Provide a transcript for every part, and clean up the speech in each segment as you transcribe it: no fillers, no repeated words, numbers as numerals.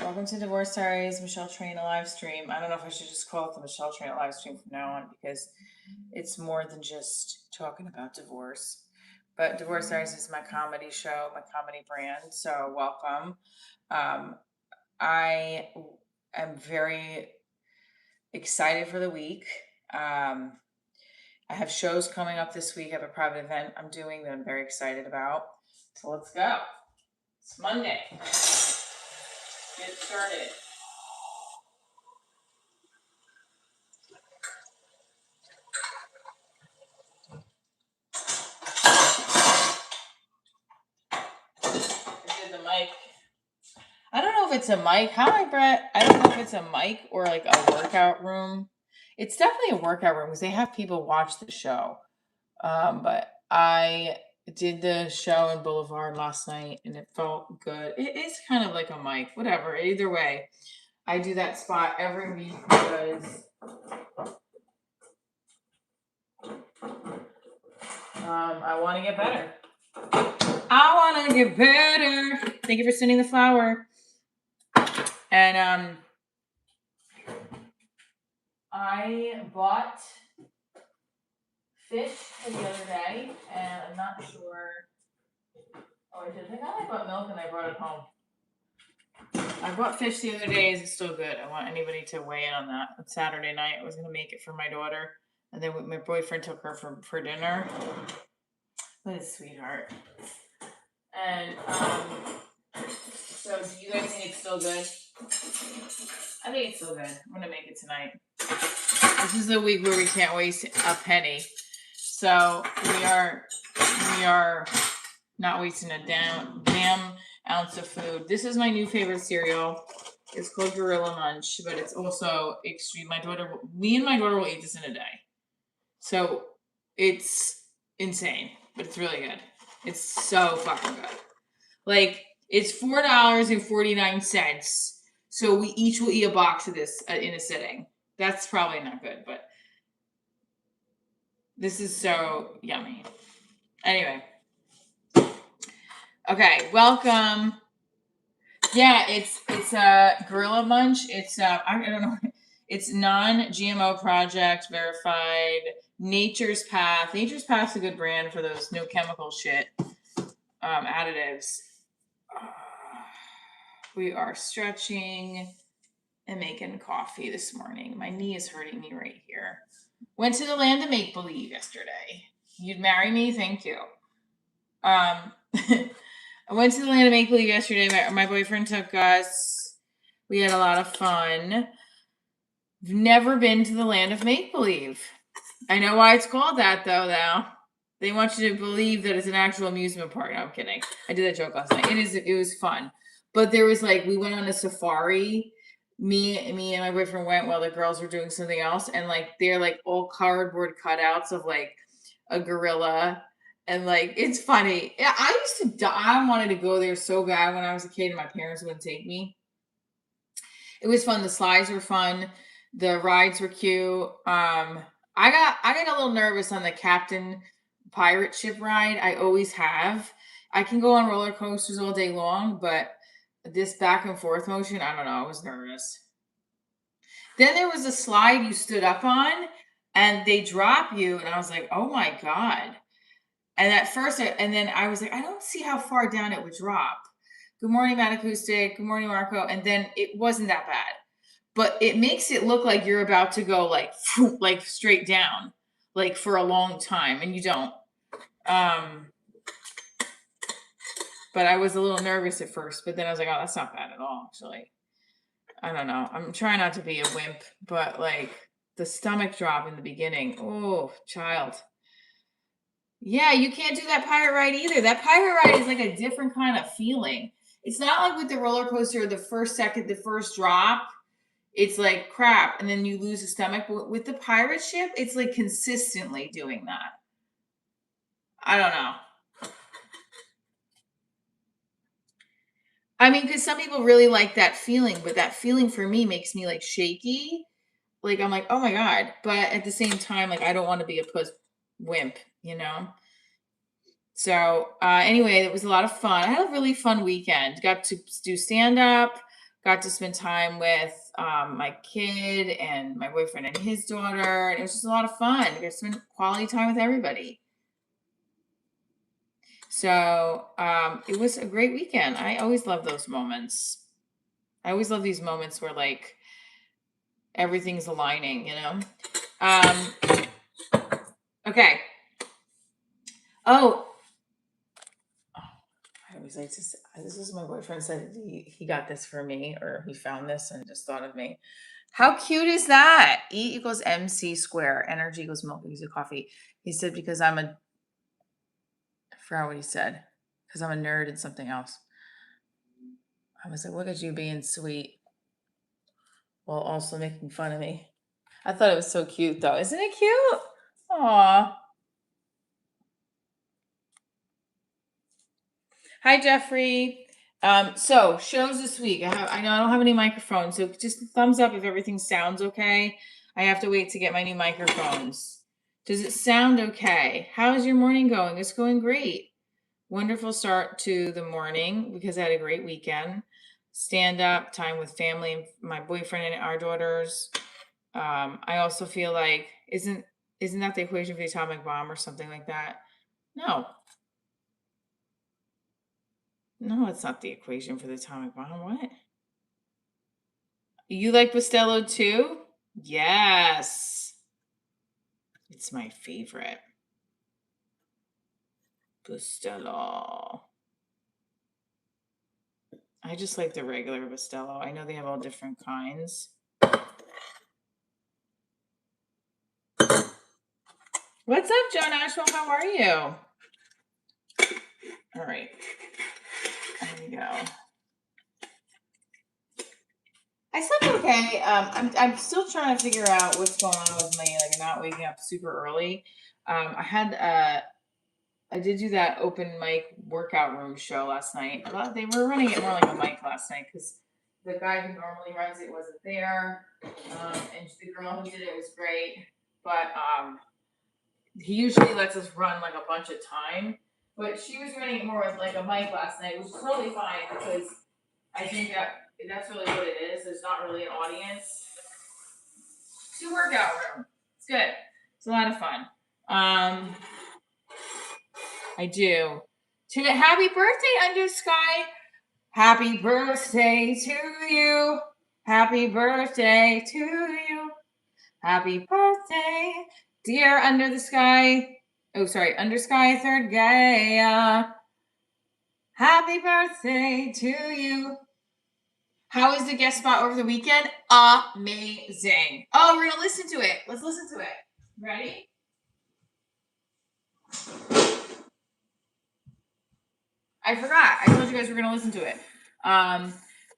Welcome to Divorce Diaries, Michelle Traina live stream. I don't know if I should just call it the Michelle Traina live stream from now on because it's more than just talking about divorce. But Divorce Diaries is my comedy show, my comedy brand. So welcome. I am very excited for the week. I have shows coming up this week. I have a private event I'm doing that I'm very excited about. So let's go. It's Monday. Get started. The mic. I don't know if it's a mic. Hi, Brett. I don't know if it's a mic or like a workout room. It's definitely a workout room because they have people watch the show. But I did the show in Boulevard last night and it felt good. It is kind of like a mic, whatever. Either way, I do that spot every week because I want to get better. I want to get better. Thank you for sending the flower. And I bought fish the other day, and I'm not sure. Oh, I did. I thought I bought milk and I brought it home. I bought fish the other day. Is it still good? I want anybody to weigh in on that. On Saturday night, I was going to make it for my daughter, and then my boyfriend took her for dinner. What a sweetheart. And so do you guys think it's still good? I think it's still good. I'm going to make it tonight. This is the week where we can't waste a penny. So we are not wasting a damn ounce of food. This is my new favorite cereal. It's called Gorilla Munch, but it's also extreme. Me and my daughter will eat this in a day. So it's insane, but it's really good. It's so fucking good. Like, it's $4.49. So we each will eat a box of this in a sitting. That's probably not good, but this is so yummy. Anyway. Okay, welcome. Yeah, it's Gorilla Munch. It's I don't know. It's non-GMO project verified. Nature's Path. Nature's Path's a good brand for those no chemical shit additives. We are stretching and making coffee this morning. My knee is hurting me right here. Went to the land of make-believe yesterday. You'd marry me? Thank you. I went to the land of make-believe yesterday. My boyfriend took us. We had a lot of fun. I've never been to the land of make-believe. I know why it's called that, though, now. They want you to believe that it's an actual amusement park. No, I'm kidding. I did that joke last night. It was fun. But there was we went on a safari. Me and my boyfriend went while the girls were doing something else. And they're all cardboard cutouts of a gorilla. And it's funny. I used to die. I wanted to go there so bad when I was a kid and my parents wouldn't take me. It was fun. The slides were fun. The rides were cute. I got a little nervous on the Captain pirate ship ride. I always have. I can go on roller coasters all day long, but this back and forth motion, I don't know. I was nervous. Then there was a slide you stood up on and they drop you. And I was like, oh my God. And at first, and then I was like, I don't see how far down it would drop. Good morning, Matt Acoustic. Good morning, Marco. And then it wasn't that bad. But it makes it look like you're about to go straight down, for a long time, and you don't. But I was a little nervous at first, but then I was like, oh, that's not bad at all, actually. I don't know. I'm trying not to be a wimp, but the stomach drop in the beginning. Oh, child. Yeah, you can't do that pirate ride either. That pirate ride is a different kind of feeling. It's not like with the roller coaster, the first drop. It's crap, and then you lose the stomach. But with the pirate ship, it's consistently doing that. I don't know. I mean, because some people really like that feeling, but that feeling for me makes me shaky. I'm like, oh my God. But at the same time, I don't want to be a wimp, So anyway, it was a lot of fun. I had a really fun weekend. Got to do stand-up. got to spend time with my kid and my boyfriend and his daughter. And it was just a lot of fun. I got to spend quality time with everybody. So it was a great weekend. I always love those moments. I always love these moments where like everything's aligning, you know? Okay. Oh, I always like to say, this is my boyfriend said he got this for me, or he found this and just thought of me. How cute is that? E equals MC square. Energy equals milk equals coffee. He said because I forgot what he said. Because I'm a nerd and something else. I was like, look at you being sweet while also making fun of me. I thought it was so cute though. Isn't it cute? Aw. Hi, Jeffrey. So shows this week. I know I don't have any microphones, so just a thumbs up if everything sounds okay. I have to wait to get my new microphones. Does it sound okay? How is your morning going? It's going great. Wonderful start to the morning because I had a great weekend. Stand up, time with family and my boyfriend and our daughters. I also feel like isn't that the equation for the atomic bomb or something like that? No, no, it's not the equation for the atomic bomb. What? You like Bustelo too? Yes. It's my favorite. Bustelo. I just like the regular Bustelo. I know they have all different kinds. What's up, Joan Ashwell? How are you? All right. There we go. I slept okay. I'm still trying to figure out what's going on with me, like not waking up super early. I did do that open mic workout room show last night. They were running it more like a mic last night because the guy who normally runs it wasn't there, and the girl who did it was great, but he usually lets us run like a bunch of time. But she was running it more with like a mic last night, which is totally fine because I think that's really what it is. There's not really an audience. It's a workout room. It's good. It's a lot of fun. I do. Happy birthday, Under Sky. Happy birthday to you. Happy birthday to you. Happy birthday, dear Under the Sky. Oh, sorry, Under Sky Third Gaia. Happy birthday to you. How was the guest spot over the weekend? Amazing. Oh, we're gonna listen to it. Let's listen to it. Ready? I forgot. I told you guys we're gonna listen to it.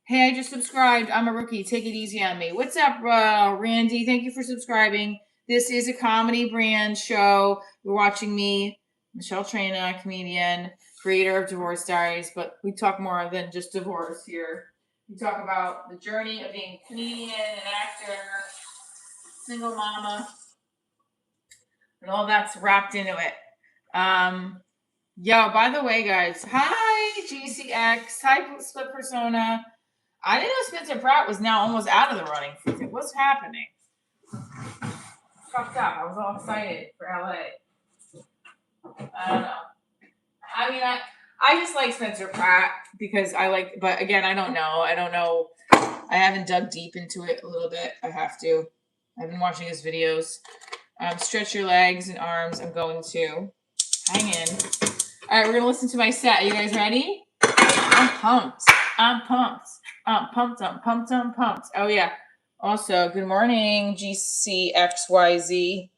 Hey, I just subscribed. I'm a rookie. Take it easy on me. What's up, Randy? Thank you for subscribing. This is a comedy brand show. You're watching me, Michelle Trina, comedian, creator of Divorce Diaries, but we talk more than just divorce here. We talk about the journey of being a comedian, an actor, single mama, and all that's wrapped into it. Yo, by the way, guys, hi GCX, hi Split Persona. I didn't know Spencer Pratt was now almost out of the running. What's happening? Fucked up. I was all excited for LA. I don't know. I mean, I just like Spencer Pratt because I like, but again, I don't know. I haven't dug deep into it a little bit. I have to. I've been watching his videos. Stretch your legs and arms. I'm going to. Hang in. All right, we're going to listen to my set. Are you guys ready? I'm pumped. I'm pumped. I'm pumped. I'm pumped. I'm pumped. Oh, yeah. Also, good morning, GCXYZ.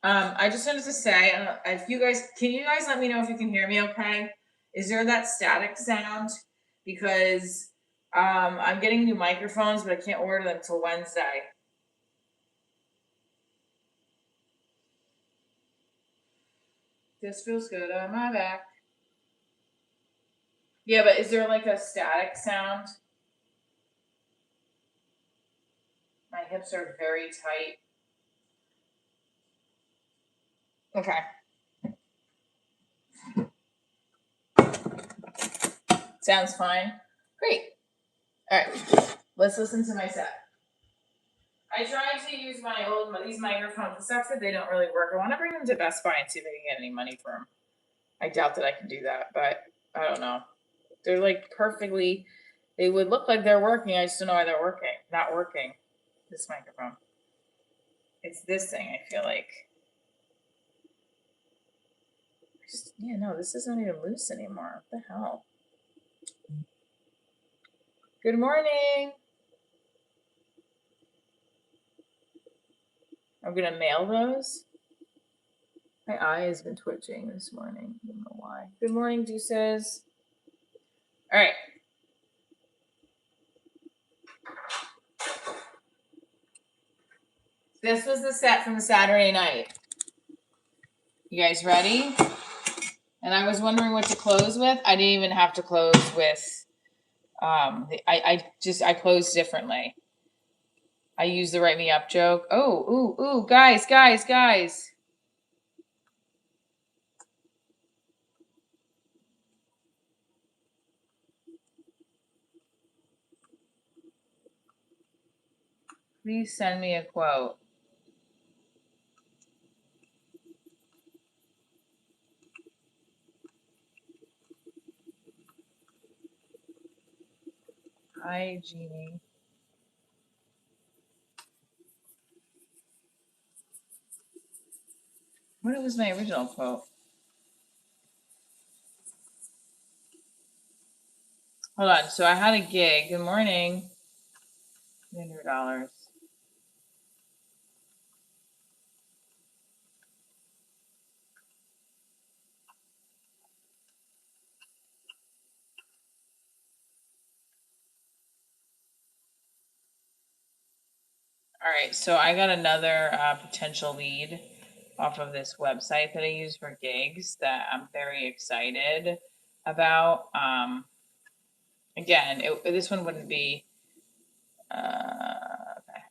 I just wanted to say, if you guys, can you guys let me know if you can hear me okay? Is there that static sound? Because I'm getting new microphones, but I can't order them till Wednesday. This feels good on my back. Yeah, but is there like a static sound? My hips are very tight. Okay. Sounds fine. Great. All right, let's listen to my set. I tried to use these microphones. It sucks that they don't really work. I want to bring them to Best Buy and see if I can get any money for them. I doubt that I can do that, but I don't know. They're like perfectly. They would look like they're working. I just don't know why they're working. Not working. This microphone. It's this thing. I feel like. No, this isn't even loose anymore. What the hell? Good morning. I'm gonna mail those. My eye has been twitching this morning. I don't know why. Good morning, Deuces. All right. This was the set from Saturday night. You guys ready? And I was wondering what to close with. I didn't even have to close with. I closed differently. I used the write me up joke. Oh, ooh, guys. Please send me a quote. Hi, Jeannie. What was my original quote? Hold on. So I had a gig. Good morning. $100. All right, so I got another potential lead off of this website that I use for gigs that I'm very excited about. Again, this one wouldn't be. Okay.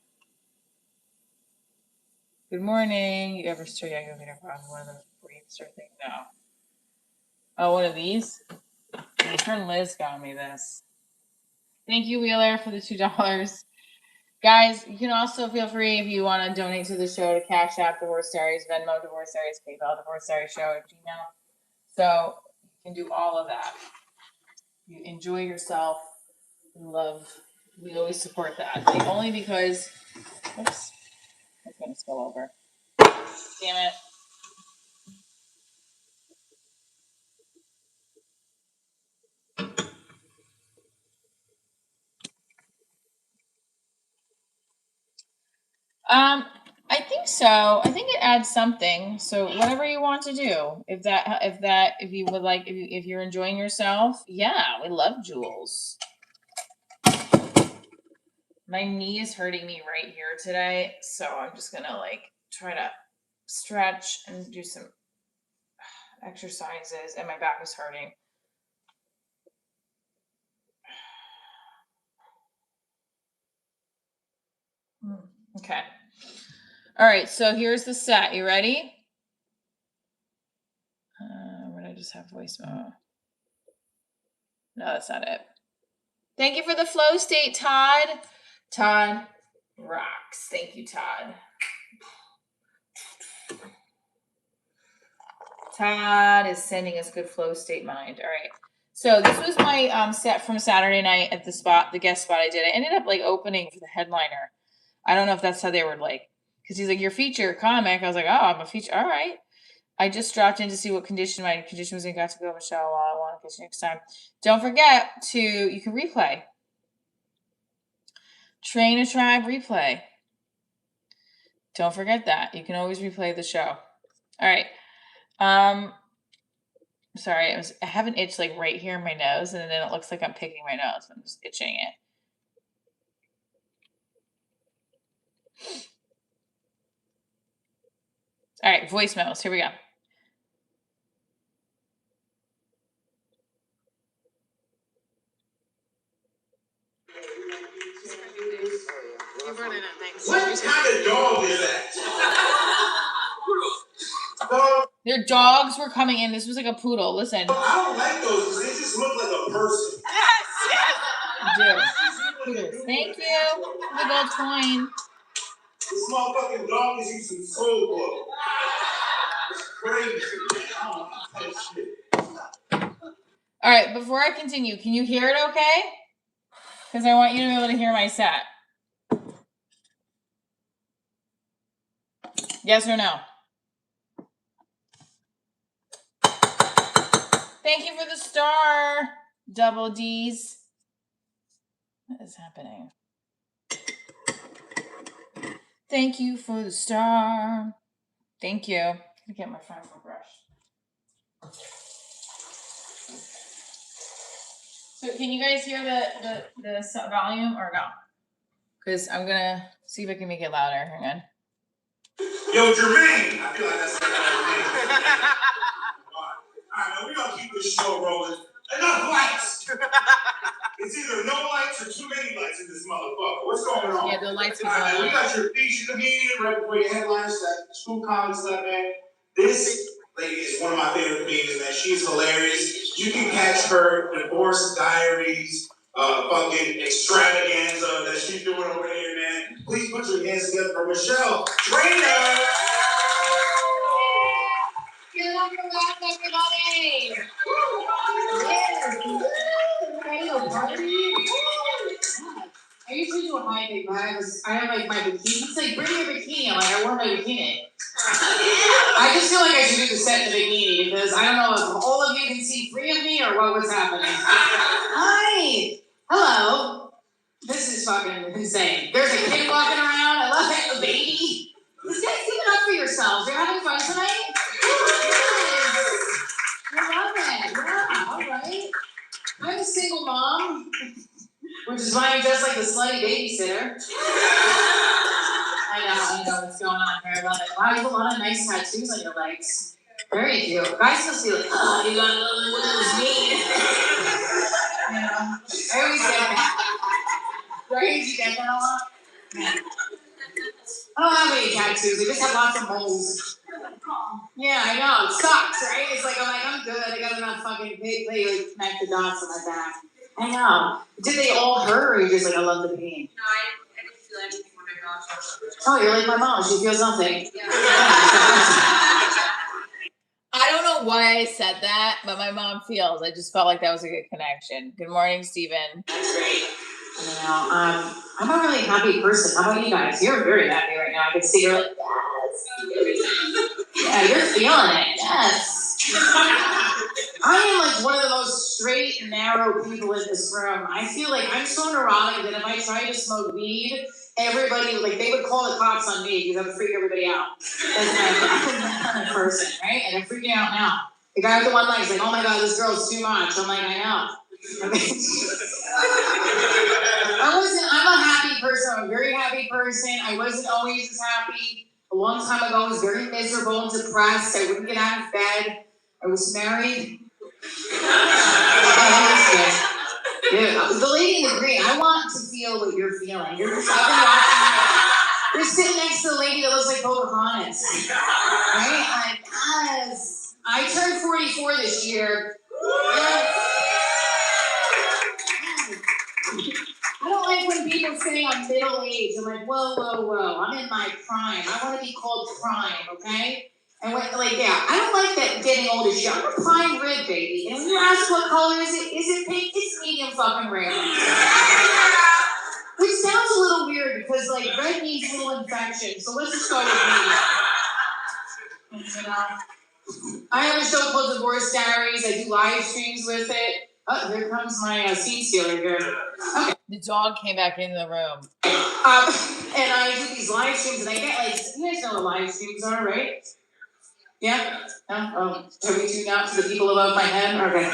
Good morning. You ever stir yogurt peanut butter one of those breathe stir things? No. Oh, one of these? My friend Liz got me this. Thank you, Wheeler, for the $2. Guys, you can also feel free if you want to donate to the show to Cash App Divorce Diaries, Venmo Divorce Diaries, PayPal Divorce Diaries Show at Gmail. So you can do all of that. You enjoy yourself. We always support that. Only because, oops, it's going to spill over. Damn it. I think so. I think it adds something. So whatever you want to do, if you would like, if you're enjoying yourself, yeah, we love jewels. My knee is hurting me right here today, so I'm just gonna try to stretch and do some exercises, and my back is hurting. Okay. All right, so here's the set. You ready? What did I just have voice memo? No, that's not it. Thank you for the flow state, Todd. Todd rocks. Thank you, Todd. Todd is sending us good flow state mind. All right. So this was my set from Saturday night at the guest spot I did. I ended up opening for the headliner. I don't know if that's how they were because he's like, your feature comic. I was like, oh, I'm a feature. All right. I just dropped in to see what condition my condition was in. Got to go, Michelle. Well, I want to catch you next time. Don't forget you can replay. Train a Tribe replay. Don't forget that. You can always replay the show. All right. Sorry, I have an itch right here in my nose, and then it looks like I'm picking my nose. I'm just itching it. All right, voicemails. Here we go. What kind of dog is that? Their dogs were coming in. This was like a poodle. Listen. I don't like those because they just look like a person. Yes. Kudos. Thank you for the gold coin. This motherfucking dog is using soul glow. It's crazy. Oh, shit. All right, before I continue, can you hear it okay? Because I want you to be able to hear my set. Yes or no? Thank you for the star, double D's. What is happening? Thank you for the star. Thank you. I'm gonna get my final brush. So can you guys hear the volume or no? Because I'm gonna see if I can make it louder. Hang on. Yo, Jermaine! I feel like that's the name. Alright, now we're gonna keep this show rolling. Enough lights! It's either no lights or too many lights in this motherfucker. What's going on? Yeah, the lights keep Alright, going. we got your feature comedian right before your headlines, that school comedy stuff, man. This lady is one of my favorite comedians, man. She's hilarious. You can catch her Divorce Diaries, fucking extravaganza that she's doing over there, man. Please put your hands together for Michelle Trainer. Welcome back, everybody. Yes. Ready to party? I usually do a high day, but I have like my bikini. It's like, bring your bikini. I'm like, I wore my bikini. I just feel like I should do the set in the bikini because I don't know if all of you can see three of me or what was happening. Hi. Hello. This is fucking insane. There's a kid walking around. I love it. A baby. This guy's keeping up for yourselves. You're having fun tonight? I love it. Yeah, all right. I'm a single mom, which is why I'm just like the slutty babysitter. I know what's going on here. I love it. Wow, you have a lot of nice tattoos on your legs. Very cute. Guys must be like, oh, you got a little one of those meat. You know, I always get that. Right? You get that a lot? Yeah. I don't have any tattoos. I just have lots of moles. Yeah, I know. It sucks, right? It's like, I'm good. I got enough fucking pay like connect the dots on my back. I know. Did they all hurt, or you just like, I love the pain? No, I didn't feel anything when I got you. Oh, you're like my mom. She feels nothing. Yeah. I don't know why I said that, but my mom feels. I just felt like that was a good connection. Good morning, Stephen. That's great. You know, I'm a really happy person. How about you guys? You're very happy right now. I can see you're like, yes. Yeah, you're feeling it. Yes. I am like one of the most straight and narrow people in this room. I feel like I'm so neurotic that if I tried to smoke weed, everybody, like, they would call the cops on me because I would freak everybody out. I'm that kind of person, right? And I'm freaking out now. The guy with the one leg is like, oh my God, this girl's too much. I'm like, I know. I'm a happy person. I'm a very happy person. I wasn't always as happy. A long time ago, I was very miserable and depressed. I wouldn't get out of bed. I was married. Dude, the lady in the green, I want to feel what you're feeling. You're just you're sitting next to the lady that looks like Pocahontas. Right? Like, yes. I turned 44 this year. Yes. I don't like when people say I'm middle age. I'm like, whoa. I'm in my prime. I want to be called prime, okay? And when, like, yeah, I don't like that getting old as shit. I'm a prime rib, baby. And when you ask what color is it pink? It's medium fucking rare. Which sounds a little weird because, like, red means little infection. So let's just go with medium. You know? I have a show called Divorce Diaries. I do live streams with it. Oh, here comes my scene stealer here. Okay. The dog came back into the room. And I do these live streams, and I get like, you guys know what live streams are, right? Yeah? No? Are we tuned out to the people above my head? Okay.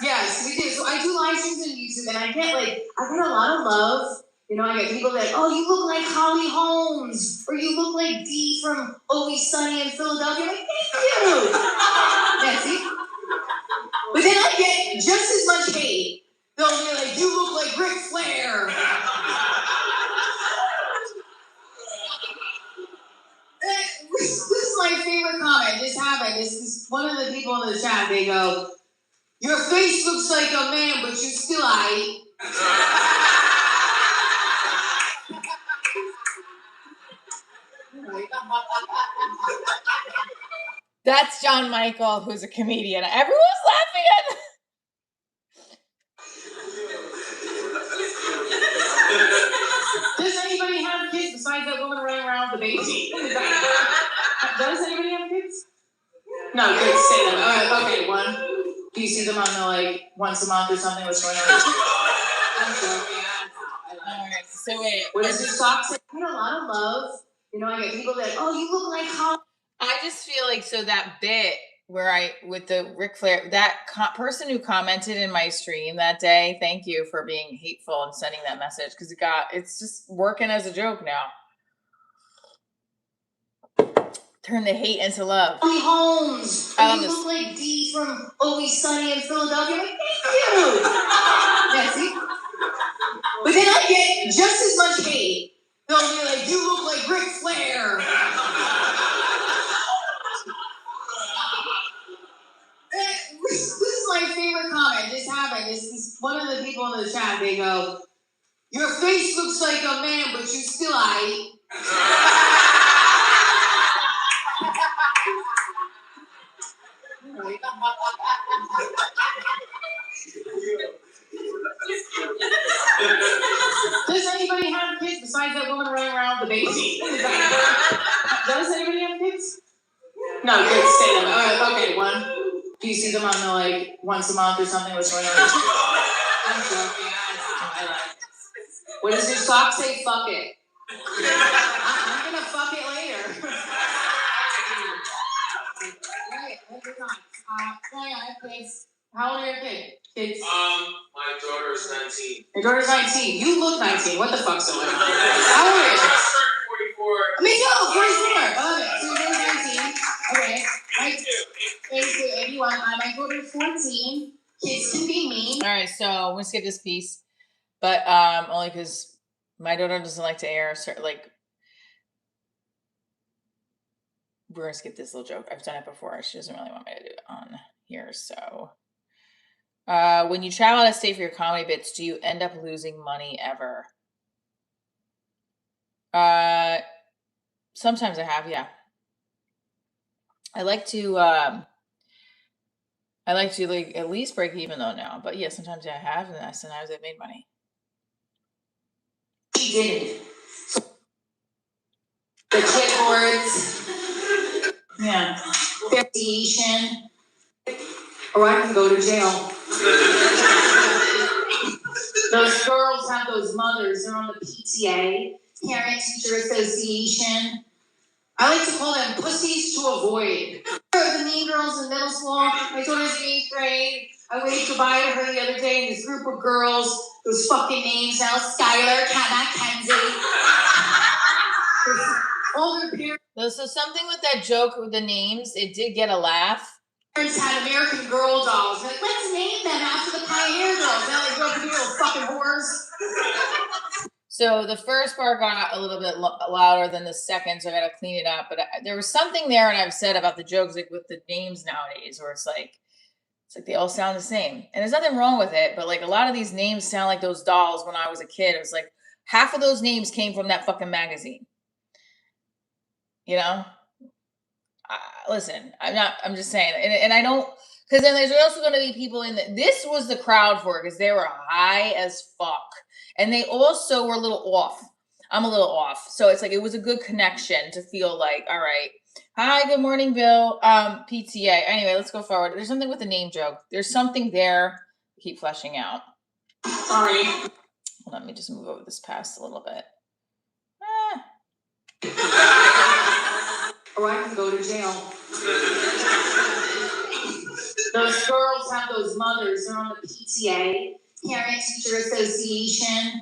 Yes, we do. So I do live streams on YouTube, and I get a lot of love. You know, I get people that, oh, you look like Holly Holmes, or you look like Dee from Always Sunny in Philadelphia. I'm like, thank you. Yeah, see? But then I get just as much hate. They'll be like, you look like Ric Flair. This is my favorite comment. This happened. This is one of the people in the chat. They go, your face looks like a man, but you still aight. That's John Michael, who's a comedian. Everyone's laughing at. Does anybody have kids besides that woman running around with the baby? Does anybody have kids? No, good. Say that. Okay, one. Do you see them on the once a month or something? What's going on? I'm joking. Alright, so wait. What is your sock say? I get a lot of love. You know, I get people that, oh, you look like how. I just feel like so that bit where with the Ric Flair, that person who commented in my stream that day, thank you for being hateful and sending that message because it's just working as a joke now. Turn the hate into love. Holly Holmes. I love you this. look like Dee from Always Sunny in Philadelphia. I'm like, thank you. Yeah, see? But then I get just as much hate. They'll be like, you look like Ric Flair. This is my favorite comment. This happened. This is one of the people in the chat. They go, your face looks like a man, but you still aight. Does anybody have kids besides that woman running around with the baby? Does anybody have kids? No, good. Say that. Okay, one. Do you see them on the once a month or something? What's going on? I'm joking. I like it. What does your sock say? Fuck it. I'm gonna fuck it later. I have kids. How old are your kids? My daughter's 19. Your daughter's 19. You look 19. What the fuck's going on? How old are you? I'm 44. Me too. 44. Okay, so your daughter's 19. Okay. Thank you. 81. My daughter's 14. Kids can be mean. All right, so I'm gonna skip this piece, but only because my daughter doesn't like to air. We're gonna skip this little joke. I've done it before. She doesn't really want me to do it on here. So, when you travel out of state for your comedy bits, do you end up losing money ever? Sometimes I have, yeah. I like to at least break even though now. But yeah, sometimes I have, and sometimes I've made money. She didn't. The clipboards. Yeah. Association. Or I can go to jail. Those girls have those mothers. They're on the PTA, Parent Teacher Association. I like to call them pussies to avoid. The mean girls in middle school. My daughter's in 8th grade. I waved goodbye to her the other day, and this group of girls, those fucking names now, Skylar, Hannah, Kenzie. All their parents. So something with that joke with the names, it did get a laugh. Parents had American Girl dolls. Like, let's name them after the Pioneer Girls. Now they grow up to be little fucking whores. So the first part got a little bit louder than the second, so I got to clean it up. But there was something there, and I've said about the jokes, like with the names nowadays, where it's like they all sound the same, and there's nothing wrong with it. But like a lot of these names sound like those dolls when I was a kid. It was like half of those names came from that fucking magazine. You know, listen, I'm just saying, and I don't, because then there's also going to be people this was the crowd for it because they were high as fuck. And they also were a little off. I'm a little off. So it's like, it was a good connection to feel like, all right. Hi, good morning, Bill. PTA. Anyway, let's go forward. There's something with the name joke. There's something there. Keep fleshing out. Sorry. Let me just move over this past a little bit. Or I can go to jail. Those girls have those mothers. They're on the PTA, Parent Teacher Association.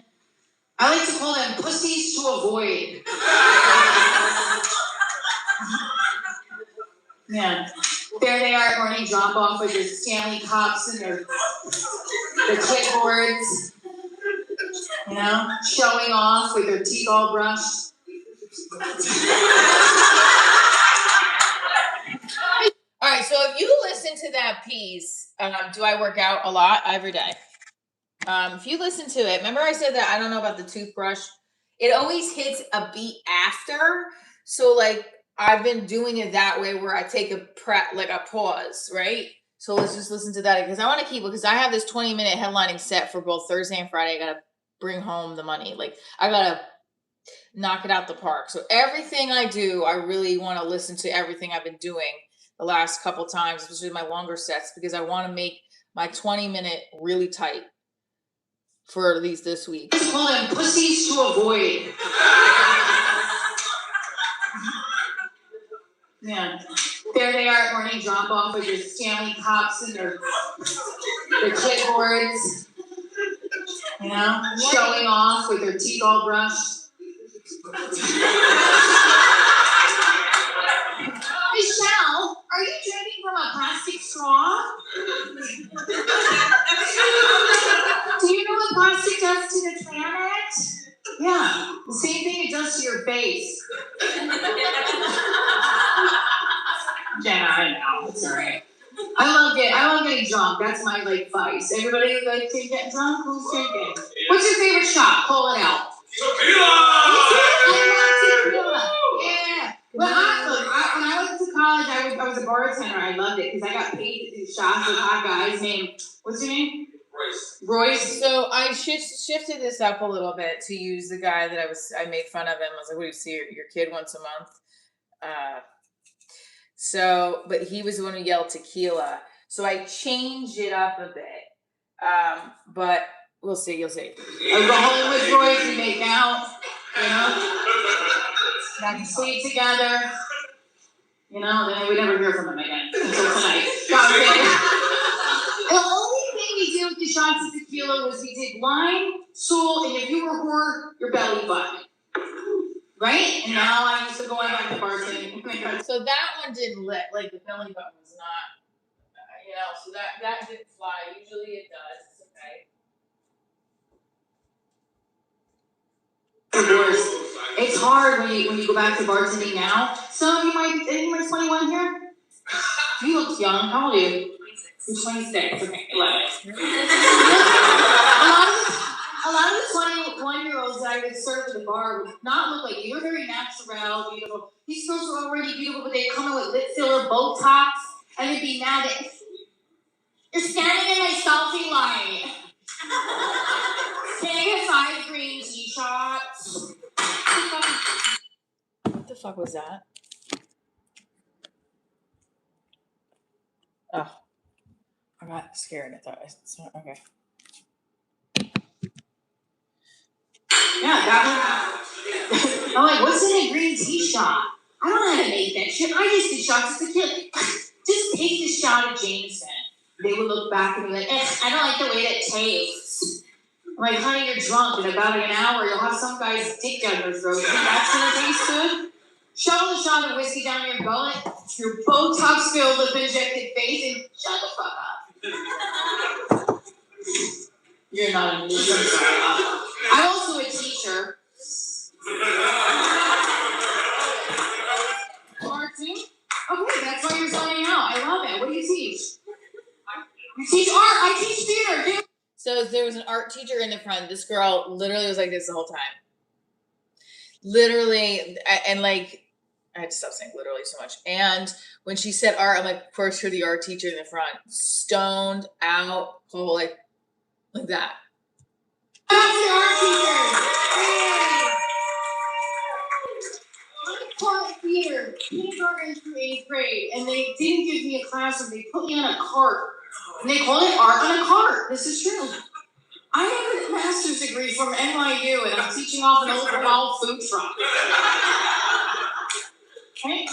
I like to call them pussies to avoid. Yeah. There they are at morning drop off with their Stanley cups and their clipboards. You know, showing off with their teeth all brushed. All right, so if you listen to that piece, do I work out a lot? Every day. If you listen to it, remember I said that I don't know about the toothbrush. It always hits a beat after. So like I've been doing it that way where I take a pause, right? So let's just listen to that because I want to keep it because I have this 20-minute headlining set for both Thursday and Friday. I gotta bring home the money. Like I gotta knock it out the park. So everything I do, I really want to listen to everything I've been doing the last couple times, especially my longer sets, because I want to make my 20-minute really tight for at least this week. Let's call them pussies to avoid. Yeah. There they are at morning drop off with their Stanley cups and their clipboards. You know, showing off with their teeth all brushed. Michelle, are you drinking from a plastic straw? Do you know what plastic does to the planet? Yeah, the same thing it does to your face. Jenna, I know, it's alright. I love getting drunk. That's my vice. Everybody like to get drunk? Who's drinking? What's your favorite shot? Call it out. Tequila! I love tequila. Yeah. Well, when I went to college, I was a bartender. I loved it because I got paid to do shots with hot guys named, what's your name? Royce. So I shifted this up a little bit to use the guy that I made fun of him. I was like, what do you see your kid once a month? But he was the one who yelled tequila. So I changed it up a bit. But we'll see, you'll see. I go home with Royce, we make out, you know? We sleep together. You know, then we never hear from him again until tonight. The only thing we did with the shots of tequila was we did lime, Soul, and if you were her, your belly button. Right? And now I used to go on back to bartending. So that one didn't lit, like the belly button was not, so that didn't fly. Usually it does. It's okay. It's hard when you go back to bartending now. Some of you might, anyone 21 here? You look young. How old are you? 26. You're 26. Okay, 11. A lot of the 21-year-olds that I would serve at the bar would not look like you. You're very natural, beautiful. These girls are already beautiful, but they come in with lip filler, Botox, and they'd be mad at you're standing in my selfie line. Can I get 5 green tea shots? What the fuck was that? Oh, I got scared. I thought okay. Yeah, that one. I'm like, what's in a green tea shot? I don't know how to make that shit. I just did shots as a kid. Just take this shot of Jameson. They would look back and be like, I don't like the way that tastes. I'm like, honey, you're drunk. In about an hour, you'll have some guy's dick down your throat. You think that's gonna taste good? Shovel the shot of whiskey down your gullet, your Botox-filled lip-injected face, and shut the fuck up. You're not a loser. I'm also a teacher. Art too? Okay, that's why you're zoning out. I love it. What do you teach? You teach art. I teach theater. So there was an art teacher in the front. This girl literally was like this the whole time. Literally, and like, I had to stop saying literally so much. And when she said art, I'm like, of course, you're the art teacher in the front. Stoned out, whole like that. That's the art teacher. I taught theater, kindergarten through 8th grade, and they didn't give me a classroom. They put me on a cart, and they called it art on a cart. This is true. I have a master's degree from NYU, and I'm teaching off an overall food truck. Okay?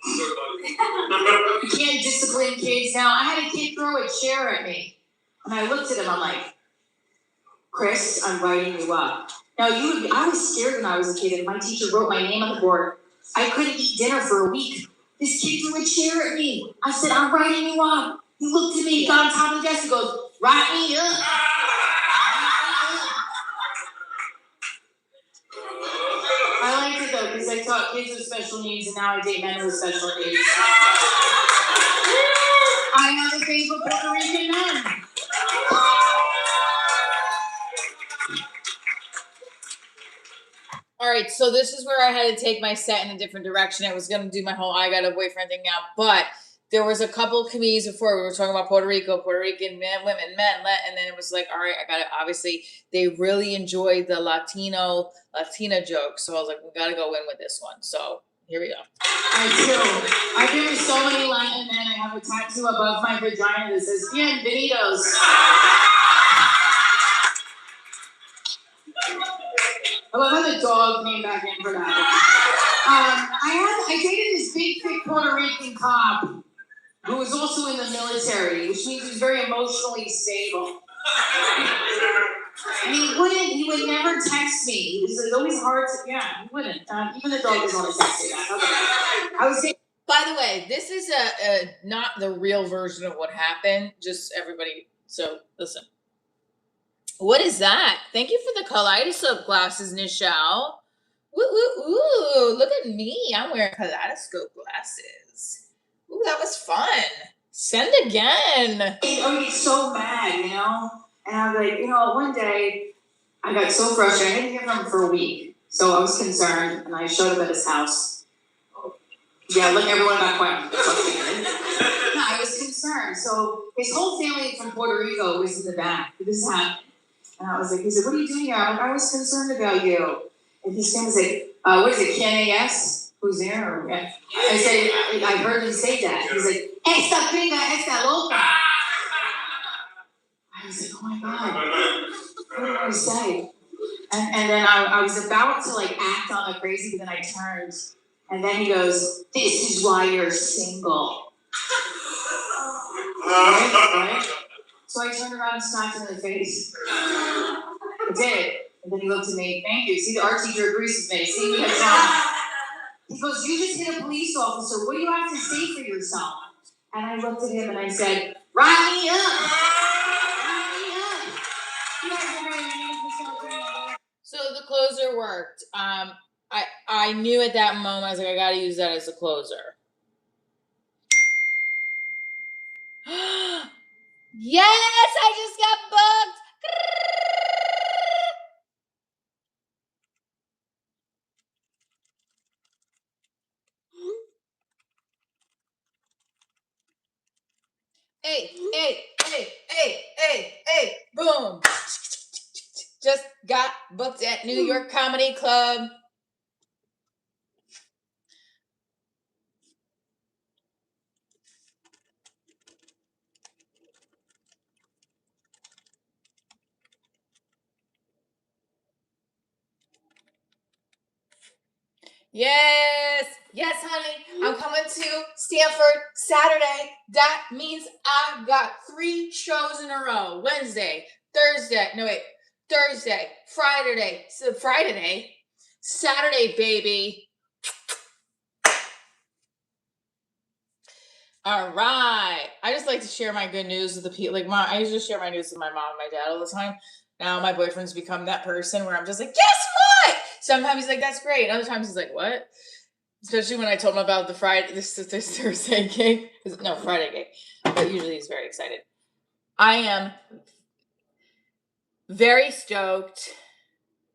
You can't discipline kids now. I had a kid throw a chair at me, and I looked at him. I'm like, Chris, I'm writing you up. Now, I was scared when I was a kid, and my teacher wrote my name on the board. I couldn't eat dinner for a week. This kid threw a chair at me. I said, I'm writing you up. He looked at me, got on top of the desk, and goes, write me up. I liked it though, because I taught kids with special needs, and now I date men with special needs. I have a thing for Puerto Rican men. All right, so this is where I had to take my set in a different direction. I was gonna do my whole I got a boyfriend thing now, but there was a couple comedies before we were talking about Puerto Rican men, women, men, and then it was like, all right, I gotta obviously they really enjoyed the Latina joke, so I was like, we gotta go in with this one. So here we go. I do. I've been with so many Latin men. I have a tattoo above my vagina that says "Bienvenidos." I love how the dog came back in for that. I dated this big, thick Puerto Rican cop who was also in the military, which means he's very emotionally stable. And he would never text me. It was always hard to, he wouldn't. Even the dog doesn't want to text me that. Okay. I was dating. By the way, this is a not the real version of what happened. Just everybody. So listen. What is that? Thank you for the kaleidoscope glasses, Nichelle. Woo, woo, ooh, look at me. I'm wearing kaleidoscope glasses. Ooh, that was fun. Send again. I would get so mad, And I was like, one day I got so frustrated. I didn't hear from him for a week. So I was concerned, and I showed up at his house. Yeah, look, everyone got quiet. No, I was concerned. So his whole family from Puerto Rico was in the back. This happened. And I was like, he said, what are you doing here? I'm like, I was concerned about you. And his family was like, what is it, Ken-A-S? Who's there? I said, I heard him say that. He's like, esta gringa, esta loca. I was like, oh my God, what did I say? And then I was about to act on the crazy, but then I turned. And then he goes, this is why you're single. Right? So I turned around and smacked him in the face. I did. And then he looked at me, thank you. See, the art teacher agrees with me. See, we have time. He goes, you just hit a police officer. What do you have to say for yourself? And I looked at him and I said, rile me up. So the closer worked. I knew at that moment, I was like, I gotta use that as a closer. Yes, I just got booked. Hey, boom. Just got booked at New York Comedy Club. Yes, honey. I'm coming to Stanford Saturday. That means I got 3 shows in a row. Thursday, Friday, Saturday, baby. All right. I just like to share my good news with the people. I usually share my news with my mom and my dad all the time. Now my boyfriend's become that person where I'm just like, guess what? Sometimes he's like, that's great. Other times he's like, what? Especially when I told him about this Thursday gig. No, Friday gig. But usually he's very excited. I am very stoked.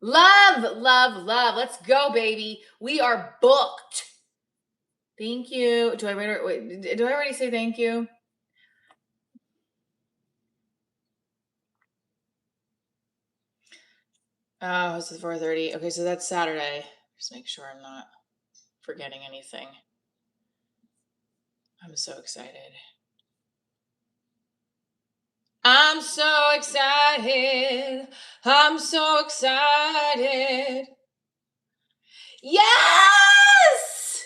Love. Let's go, baby. We are booked. Thank you. Do I already say thank you? Oh, it's 4:30. Okay, so that's Saturday. Just make sure I'm not forgetting anything. I'm so excited. I'm so excited. Yes!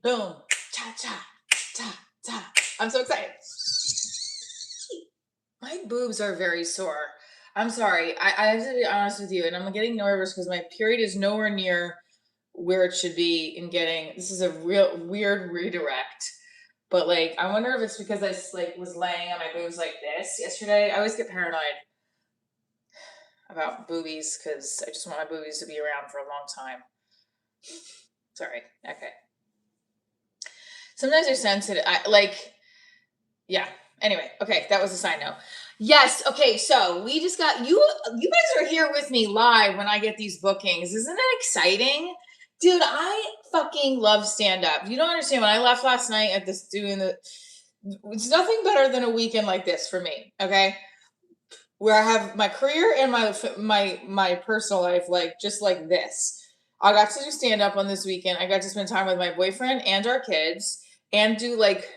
Boom. Cha, cha, cha, cha. I'm so excited. My boobs are very sore. I'm sorry. I have to be honest with you, and I'm getting nervous because my period is nowhere near where it should be in getting. This is a real weird redirect. But I wonder if it's because I was laying on my boobs like this yesterday. I always get paranoid about boobies because I just want my boobies to be around for a long time. Sorry. Okay. Sometimes they're sensitive. Yeah. Anyway, okay, that was a side note. Yes, okay, so we just got you guys are here with me live when I get these bookings. Isn't that exciting? Dude, I fucking love stand up. You don't understand, when I left last night at this it's nothing better than a weekend like this for me, okay? Where I have my career and my personal life like just like this. I got to do stand up on this weekend. I got to spend time with my boyfriend and our kids and do like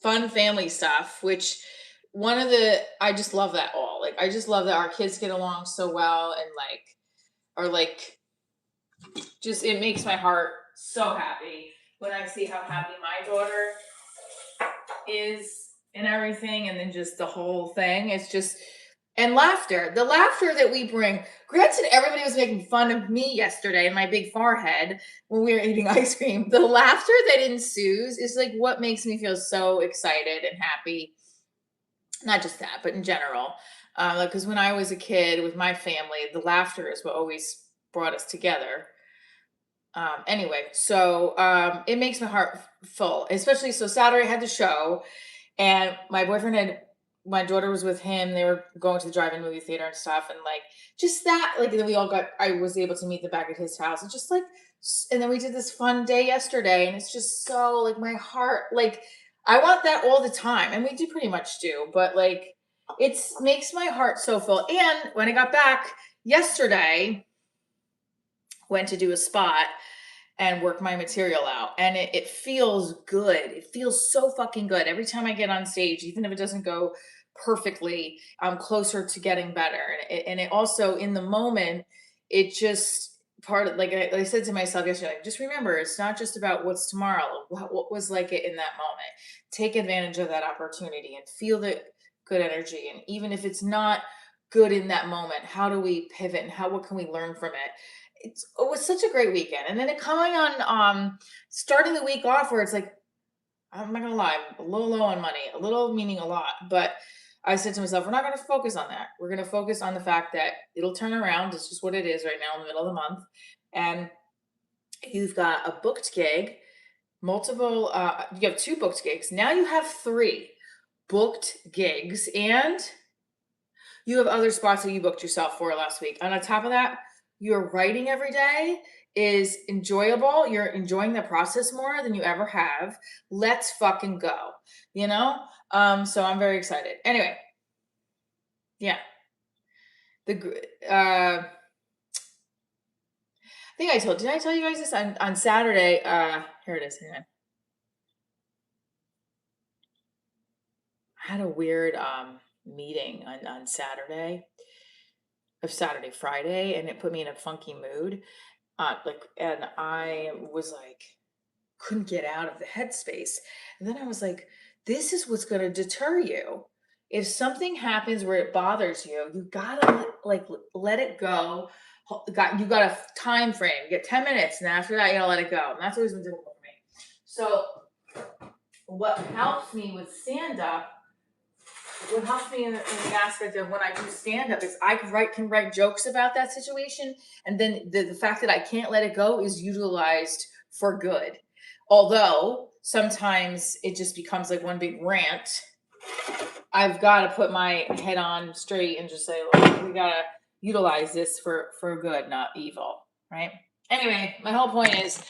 fun family stuff, which I just love that all. Like I just love that our kids get along so well and like are like just it makes my heart so happy when I see how happy my daughter is and everything, and then just the whole thing. It's just and laughter. The laughter that we bring. Granted, everybody was making fun of me yesterday and my big forehead when we were eating ice cream. The laughter that ensues is like what makes me feel so excited and happy. Not just that, but in general. Because when I was a kid with my family, the laughter is what always brought us together. Anyway, so it makes my heart full, especially so Saturday I had the show and my daughter was with him. They were going to the drive-in movie theater and stuff. And like, just that, like, then I was able to meet them back at his house. And just like, and then we did this fun day yesterday. And it's just so like my heart, like, I want that all the time. And we do pretty much do, but like, it makes my heart so full. And when I got back yesterday, went to do a spot and work my material out. And it feels good. It feels so fucking good. Every time I get on stage, even if it doesn't go perfectly, I'm closer to getting better. And it also, in the moment, it just part of, like I said to myself yesterday, like, just remember, it's not just about what's tomorrow. What was like it in that moment? Take advantage of that opportunity and feel the good energy. And even if it's not good in that moment, how do we pivot and what can we learn from it? It was such a great weekend. And then it coming on starting the week off where it's like, I'm not gonna lie, I'm a little low on money, a little meaning a lot, but I said to myself, we're not gonna focus on that. We're gonna focus on the fact that it'll turn around. It's just what it is right now in the middle of the month. And you've got a booked gig, multiple you have 2 booked gigs. Now you have 3 booked gigs, and you have other spots that you booked yourself for last week. And on top of that, your writing every day is enjoyable. You're enjoying the process more than you ever have. Let's fucking go. You know? So I'm very excited. Anyway, yeah. I think did I tell you guys this on Saturday? Here it is. Hang on. I had a weird meeting on Saturday, Friday, and it put me in a funky mood. And I was like, couldn't get out of the headspace. And then I was like, this is what's going to deter you. If something happens where it bothers you, you gotta let it go. You got a time frame. You get 10 minutes, and after that, you gotta let it go. And that's always been difficult for me. So, what helps me with stand up, what helps me in the aspect of when I do stand up is I can write jokes about that situation, and then the fact that I can't let it go is utilized for good. Although sometimes it just becomes like one big rant, I've got to put my head on straight and just say, look, we got to utilize this for good, not evil, right? Anyway, my whole point is,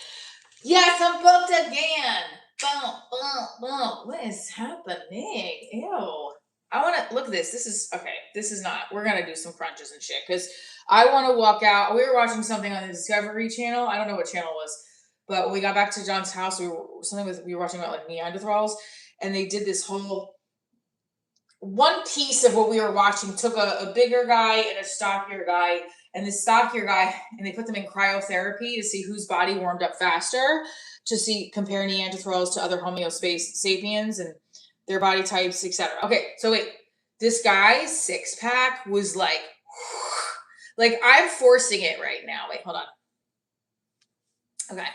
yes, I'm booked again. Boom, boom, boom. What is happening? Ew. I want to look at this. This is okay. This is not. We're gonna do some crunches and shit because I want to walk out. We were watching something on the Discovery Channel. I don't know what channel it was, but when we got back to John's house, we were watching about like Neanderthals, and they did this whole one piece of what we were watching. Took a bigger guy and a stockier guy, and the stockier guy, and they put them in cryotherapy to see whose body warmed up faster, to see compare Neanderthals to other Homo sapiens and their body types, etc. Okay, so wait, this guy's 6-pack was like, like I'm forcing it right now. Wait, hold on. Okay,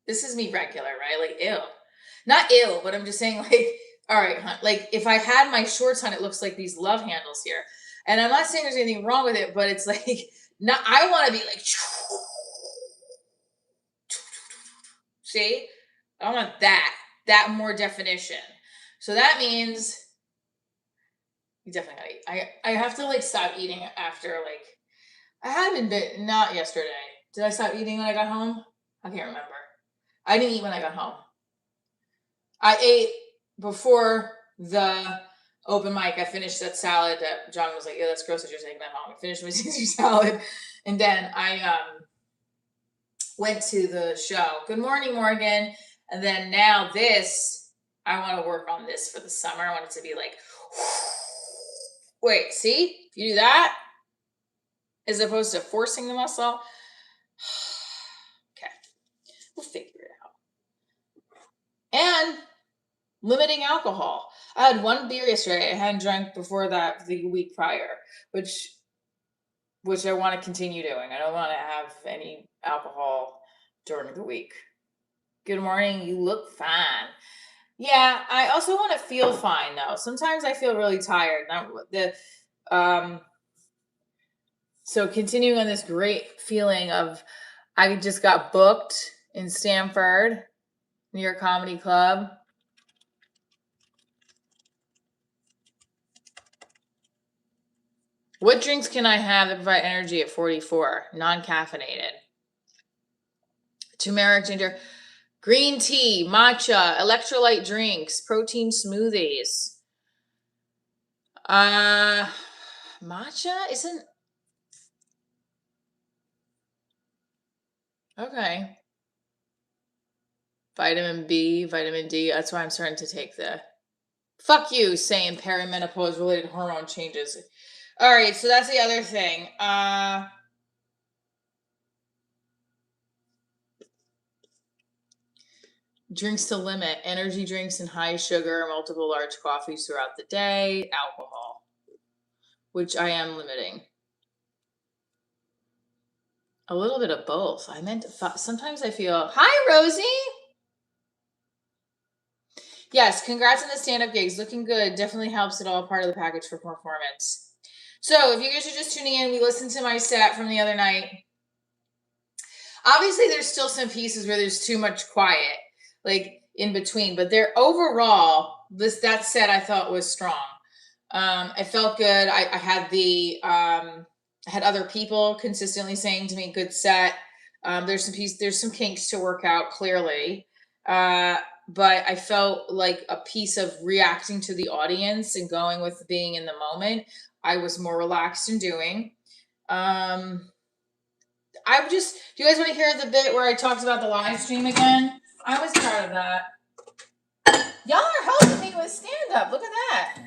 this is me regular, right? Like, ew, not ill, but I'm just saying, like, all right, hun, like if I had my shorts on, it looks like these love handles here, and I'm not saying there's anything wrong with it, but it's like, not. I want to be like, see, I want that more definition. So that means You definitely gotta eat. I have to like stop eating after like I haven't been not yesterday. Did I stop eating when I got home? I can't remember. I didn't eat when I got home. I ate before the open mic. I finished that salad that John was like, "Yeah, that's gross that you're taking that home." I finished my Caesar salad, and then I went to the show. Good morning, Morgan. And then now this, I want to work on this for the summer. I want it to be like, wait, see? You do that as opposed to forcing the muscle. Okay, we'll figure it out. And limiting alcohol. I had one beer yesterday. I hadn't drank before that the week prior, which I want to continue doing. I don't want to have any alcohol during the week. Good morning. You look fine. Yeah, I also want to feel fine though. Sometimes I feel really tired. So continuing on this great feeling of I just got booked in Stamford, New York Comedy Club. What drinks can I have that provide energy at 44? Non-caffeinated. Turmeric, ginger, green tea, matcha, electrolyte drinks, protein smoothies. Matcha isn't okay. Vitamin B, vitamin D. That's why I'm starting to take the fuck you saying perimenopause related hormone changes. All right, so that's the other thing. Drinks to limit, energy drinks and high sugar, multiple large coffees throughout the day, alcohol, which I am limiting. A little bit of both. I meant sometimes I feel, hi, Rosie. Yes, congrats on the stand-up gigs. Looking good. Definitely helps it all. Part of the package for performance. So if you guys are just tuning in, we listened to my set from the other night. Obviously, there's still some pieces where there's too much quiet, like in between. But they're overall, that set I thought was strong. I felt good. I had I had other people consistently saying to me, "Good set." There's some kinks to work out clearly, but I felt like a piece of reacting to the audience and going with being in the moment. I was more relaxed in doing. Do you guys want to hear the bit where I talked about the live stream again? I was proud of that. Y'all are helping me with stand up. Look at that.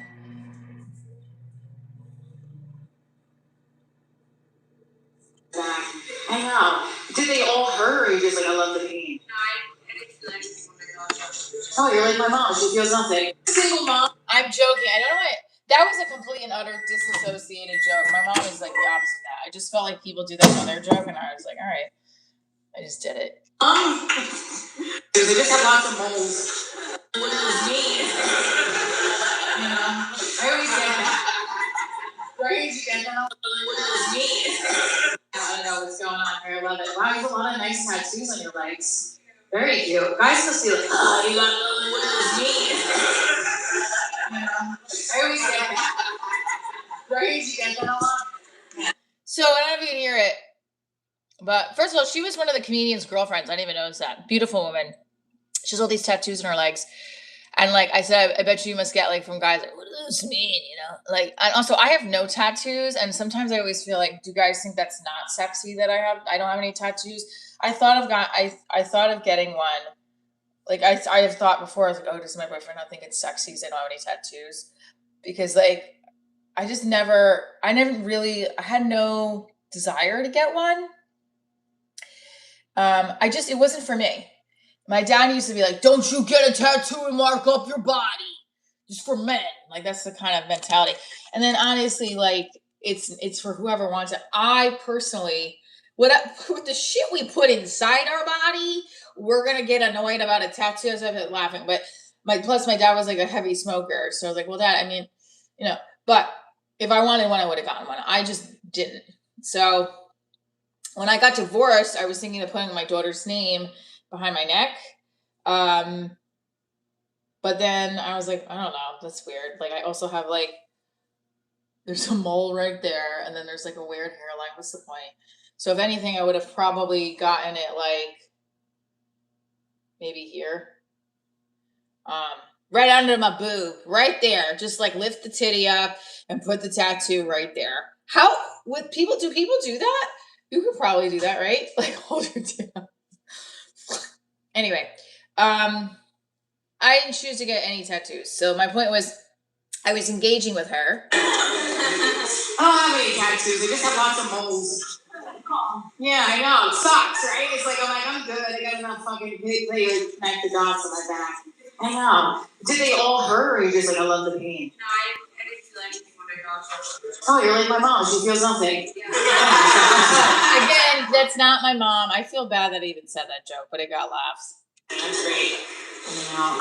I know. Did they all hurt, or you just like, I love the pain? No, I didn't feel anything when I got you. Oh, you're like my mom. She feels nothing. Single mom. I'm joking. I don't know what. That was a complete and utter disassociated joke. My mom is like the opposite of that. I just felt like people do that on their joke, and I was like, all right, I just did it. They just have lots of moles. What is me? You know, I always get that. Right? You get that? What is me? I don't know what's going on here. I love it. Wow, you have a lot of nice tattoos on your legs. Very cute. Guys must be like, oh, you got what is me? You know, I always get that. Right? You get that a lot. So I don't know if you can hear it, but first of all, she was one of the comedian's girlfriends. I didn't even notice that. Beautiful woman. She has all these tattoos in her legs. And like I said, I bet you must get like from guys like, what does this mean? You know, like, and also I have no tattoos. And sometimes I always feel like, do guys think that's not sexy that I don't have any tattoos? I thought of getting one. Like I have thought before, I was like, oh, does my boyfriend not think it's sexy because I don't have any tattoos? Because like, I had no desire to get one. It wasn't for me. My dad used to be like, don't you get a tattoo and mark up your body. Just for men. Like, that's the kind of mentality. And then honestly, like, it's for whoever wants it. I personally, with the shit we put inside our body, we're going to get annoyed about a tattoo. So I've been laughing. But plus my dad was like a heavy smoker. So I was like, well, Dad, I mean, you know, but if I wanted one, I would have gotten one. I just didn't. So when I got divorced, I was thinking of putting my daughter's name behind my neck. But then I was like, I don't know, that's weird. Like I also have like There's a mole right there, and then there's like a weird hairline. What's the point? So if anything, I would have probably gotten it like maybe here. Right under my boob, right there. Just like lift the titty up and put the tattoo right there. How would people do that? You could probably do that, right? Like hold your titty up. Anyway, I didn't choose to get any tattoos. So my point was I was engaging with her. I don't have any tattoos. I just have lots of moles. Yeah, I know. It sucks, right? It's like, I'm good. I got enough fucking big play to connect the dots on my back. I know. Did they all hurt, or you just like, I love the pain? No, I didn't feel anything when I got you. Oh, you're like my mom. She feels nothing. Yeah. Again, that's not my mom. I feel bad that I even said that joke, but it got laughs. That's great. You know,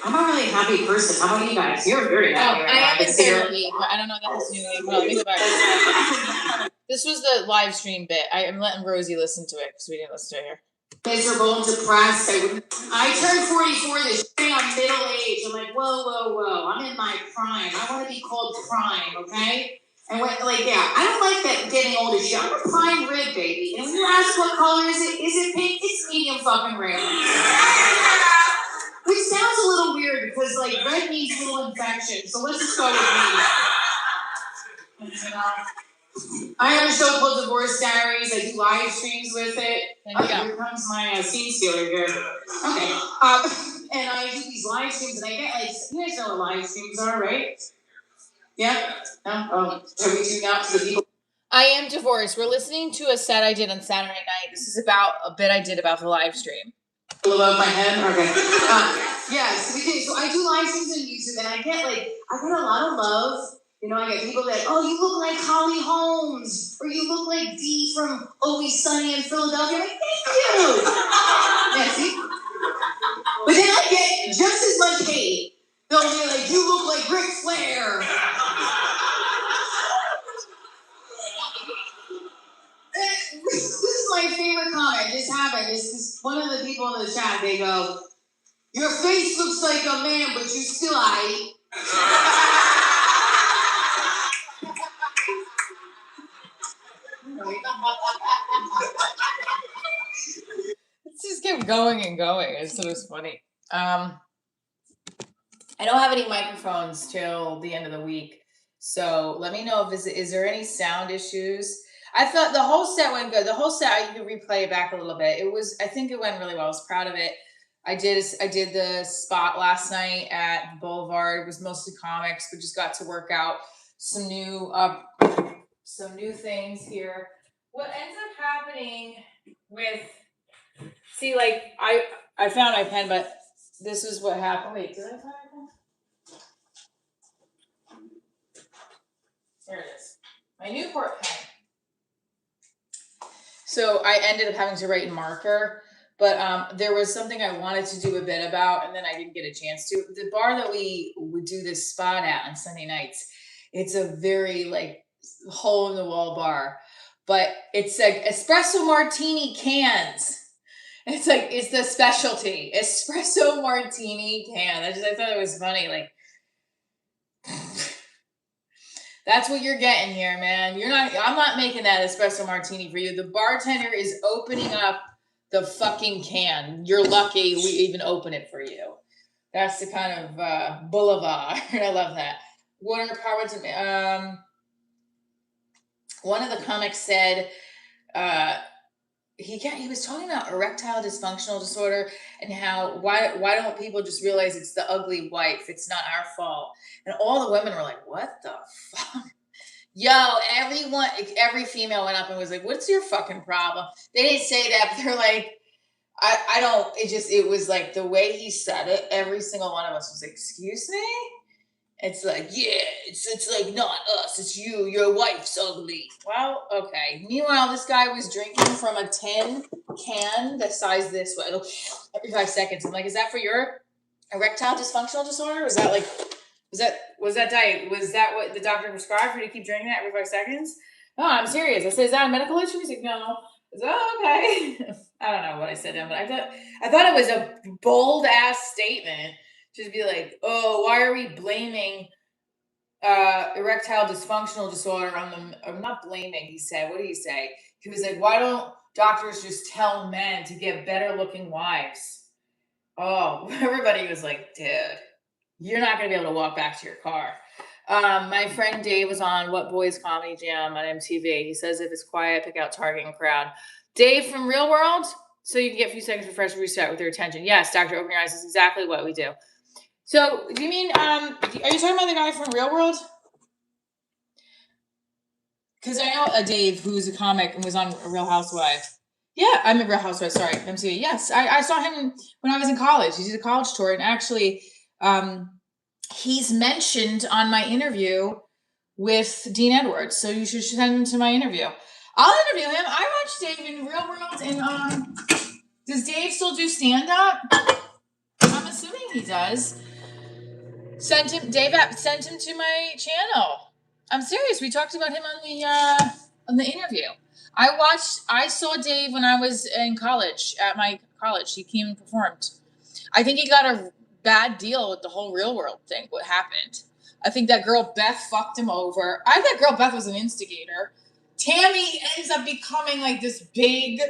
I'm a really happy person. How about you guys? You're very happy. I am in therapy, but I don't know what that has to do with it. Well, let me go back. This was the live stream bit. I am letting Rosie listen to it because we didn't listen to it here. Miserable and depressed. I turned 44 this year. I'm middle age. I'm like, whoa. I'm in my prime. I want to be called prime, okay? And when, I don't like that getting old as shit. I'm a prime rib, baby. And when you ask what color is it pink? It's medium fucking rare. Which sounds a little weird because red means little infection. So let's just go with medium. You know? I have a show called Divorce Diaries. I do live streams with it. Here comes my scene stealer here. Okay. And I do these live streams, and I get you guys know what live streams are, right? Yeah? No? Are we tuned out to the people? I am divorced. We're listening to a set I did on Saturday night. This is about a bit I did about the live stream. Above my head? Okay. Yes, we did. So I do live streams on YouTube, and I get a lot of love. You know, I get people that, oh, you look like Holly Holmes, or you look like Dee from Always Sunny in Philadelphia. I'm like, thank you. Yeah, see? But then I get just as much hate. They'll be like, you look like Ric Flair. This is my favorite comment. This happened. This is one of the people in the chat. They go, your face looks like a man, but you still aight. Let's just keep going and going. It's sort of funny. I don't have any microphones till the end of the week, so let me know if is there any sound issues. I thought the whole set went good. The whole set, you could replay it back a little bit. I think it went really well. I was proud of it. I did the spot last night at Boulevard. It was mostly comics, but just got to work out some new things here. What ends up happening with I found my pen, but this is what happened. Wait, did I find my pen? There it is. My Newport pen. So I ended up having to write in marker, but there was something I wanted to do a bit about, and then I didn't get a chance to. The bar that we would do this spot at on Sunday nights, it's a very hole in the wall bar, but it's like espresso martini cans. It's it's the specialty espresso martini can. I thought it was funny. That's what you're getting here, man. I'm not making that espresso martini for you. The bartender is opening up the fucking can. You're lucky we even open it for you. That's the kind of boulevard. I love that. Water power to one of the comics said he was talking about erectile dysfunctional disorder and how why don't people just realize it's the ugly wife, it's not our fault. And all the women were like, what the fuck? Yo, every female went up and was like, what's your fucking problem? They didn't say that, but they're like, I don't, it was like the way he said it, every single one of us was like, excuse me? It's like, yeah, it's like not us, it's you, your wife's ugly. Well, okay. Meanwhile, this guy was drinking from a tin can that size this way every 5 seconds. I'm like, is that for your erectile dysfunctional disorder? Was that what the doctor prescribed for you to keep drinking that every 5 seconds? No, I'm serious. I said, is that a medical issue? He's like, no. I said, oh, okay. I don't know what I said to him, but I thought it was a bold ass statement. Just be like, oh, why are we blaming erectile dysfunctional disorder on them. I'm not blaming, he said. What did he say? He was like, why don't doctors just tell men to get better looking wives? Oh, everybody was like, dude, you're not going to be able to walk back to your car. My friend Dave was on What Boys Comedy Jam on MTV. He says if it's quiet, pick out target and crowd. Dave from Real World, so you can get a few seconds for fresh reset with your attention. Yes, Doctor, open your eyes. Is exactly what we do. So, do you mean are you talking about the guy from Real World? Because I know Dave, who's a comic and was on Real Housewives. Yeah, I'm a Real Housewives. Sorry, MTV. Yes, I saw him when I was in college. He did a college tour, and actually, he's mentioned on my interview with Dean Edwards. So you should send him to my interview. I'll interview him. I watched Dave in Real World, and does Dave still do stand up? I'm assuming he does. Send him to my channel. I'm serious. We talked about him on the interview. I saw Dave when I was in college at my college. He came and performed. I think he got a bad deal with the whole Real World thing. What happened? I think that girl Beth fucked him over. I think girl Beth was an instigator. Tammy ends up becoming like this big,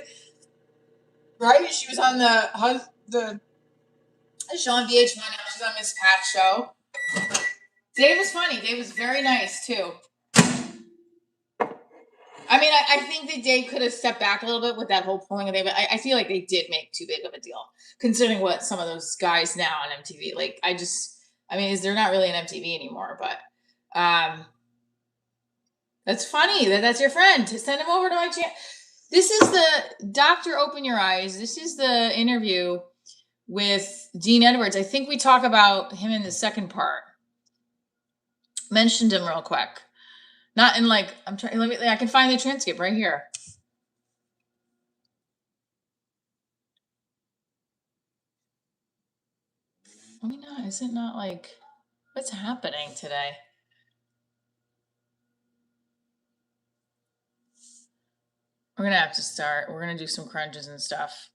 right? She was on the show on VH1. Now she's on Miss Pat's show. Dave was funny. Dave was very nice too. I mean, I think that Dave could have stepped back a little bit with that whole pulling of Dave, but I feel like they did make too big of a deal, considering what some of those guys now on MTV. Like, they're not really on MTV anymore, but that's funny that's your friend. Send him over to my channel. This is the Doctor Open Your Eyes. This is the interview with Dean Edwards. I think we talk about him in the second part. Mentioned him real quick. Not in like, I'm trying, I can find the transcript right here. Is it not like, what's happening today? We're going to have to start. We're going to do some crunches and stuff.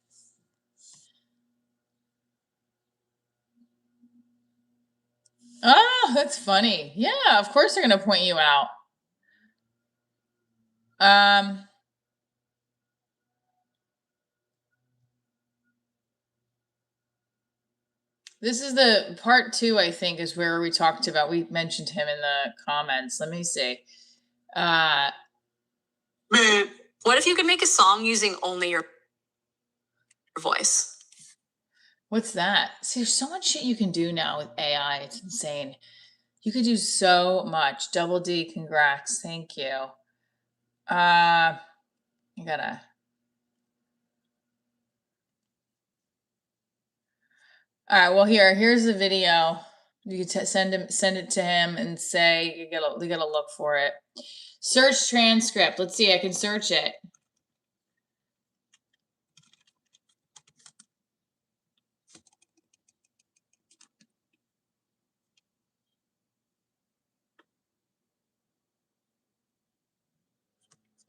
Oh, that's funny. Yeah, of course they're going to point you out. This is the part 2, I think, is where we talked about, we mentioned him in the comments. Let me see. Man, what if you could make a song using only your voice? What's that? See, there's so much shit you can do now with AI. It's insane. You could do so much. Double D, congrats. Thank you. You gotta. All right. Well, here's the video. You could send it to him and say you gotta look for it. Search transcript. Let's see. I can search it.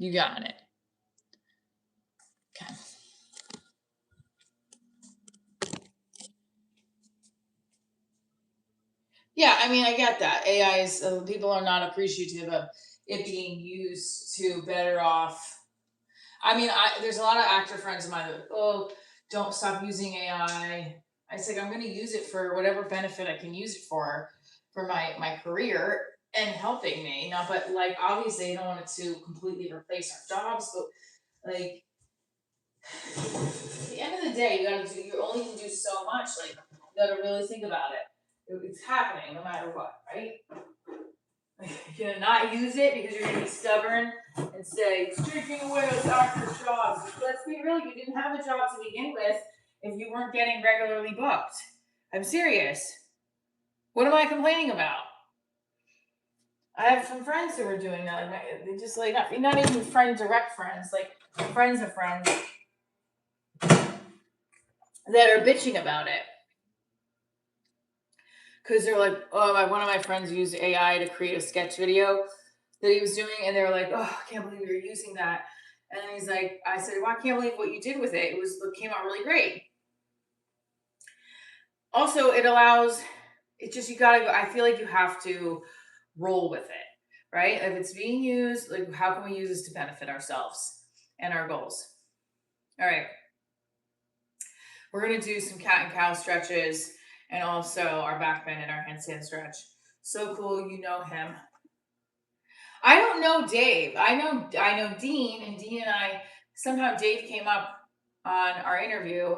You got it. Okay. Yeah, I mean, I get that. AI is, people are not appreciative of it being used to better off. I mean, there's a lot of actor friends of mine that, oh, don't stop using AI. I say, I'm going to use it for whatever benefit I can use it for my career and helping me. Now, but like, obviously, I don't want it to completely replace our jobs, but like, at the end of the day, you only can do so much. Like, you got to really think about it. It's happening no matter what, right? You're gonna not use it because you're gonna be stubborn and say it's taking away a doctor's jobs. Let's be real, you didn't have a job to begin with if you weren't getting regularly booked. I'm serious. What am I complaining about? I have some friends who are doing that. They just like not even direct friends, like friends of friends that are bitching about it. Because they're like, oh, one of my friends used AI to create a sketch video that he was doing, and they were like, oh, I can't believe you're using that. And then he's like, I said, well, I can't believe what you did with it. It came out really great. Also, it allows, it's just, you gotta go, I feel like you have to roll with it, right? If it's being used, like how can we use this to benefit ourselves and our goals? All right. We're going to do some cat and cow stretches and also our back bend and our handstand stretch. So cool. You know him. I don't know Dave. I know Dean, and Dean and I, somehow Dave came up on our interview,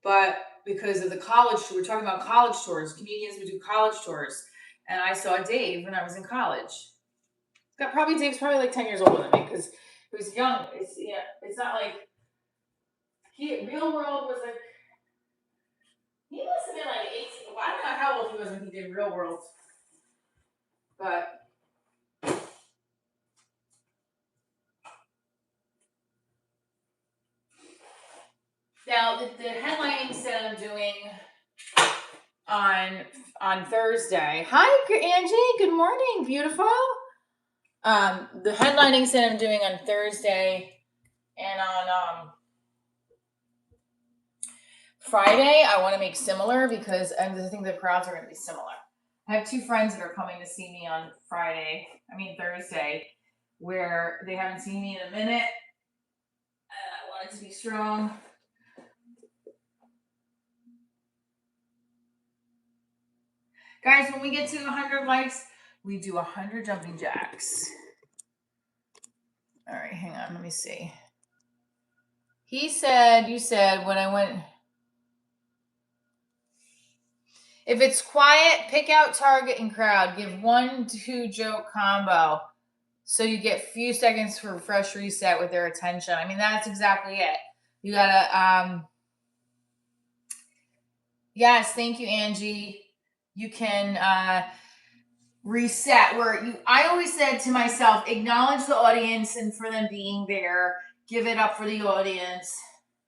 but because of the college, we're talking about college tours. Comedians would do college tours. And I saw Dave when I was in college. Dave's probably like 10 years older than me because he was young. It's not like Real World was like, he must have been like 18. Well, I don't know how old he was when he did Real World. But now the headlining that I'm doing on Thursday. Hi, Angie. Good morning, beautiful. The headlining set I'm doing on Thursday and on Friday, I want to make similar because I think the crowds are going to be similar. I have 2 friends that are coming to see me on Thursday, where they haven't seen me in a minute. I want it to be strong. Guys, when we get to 100 likes, we do 100 jumping jacks. All right, hang on, let me see. You said when I went, if it's quiet, pick out target and crowd. Give 1-2 joke combo. So you get few seconds for fresh reset with their attention. I mean, that's exactly it. You gotta, yes, thank you, Angie. You can reset I always said to myself, acknowledge the audience and for them being there. Give it up for the audience.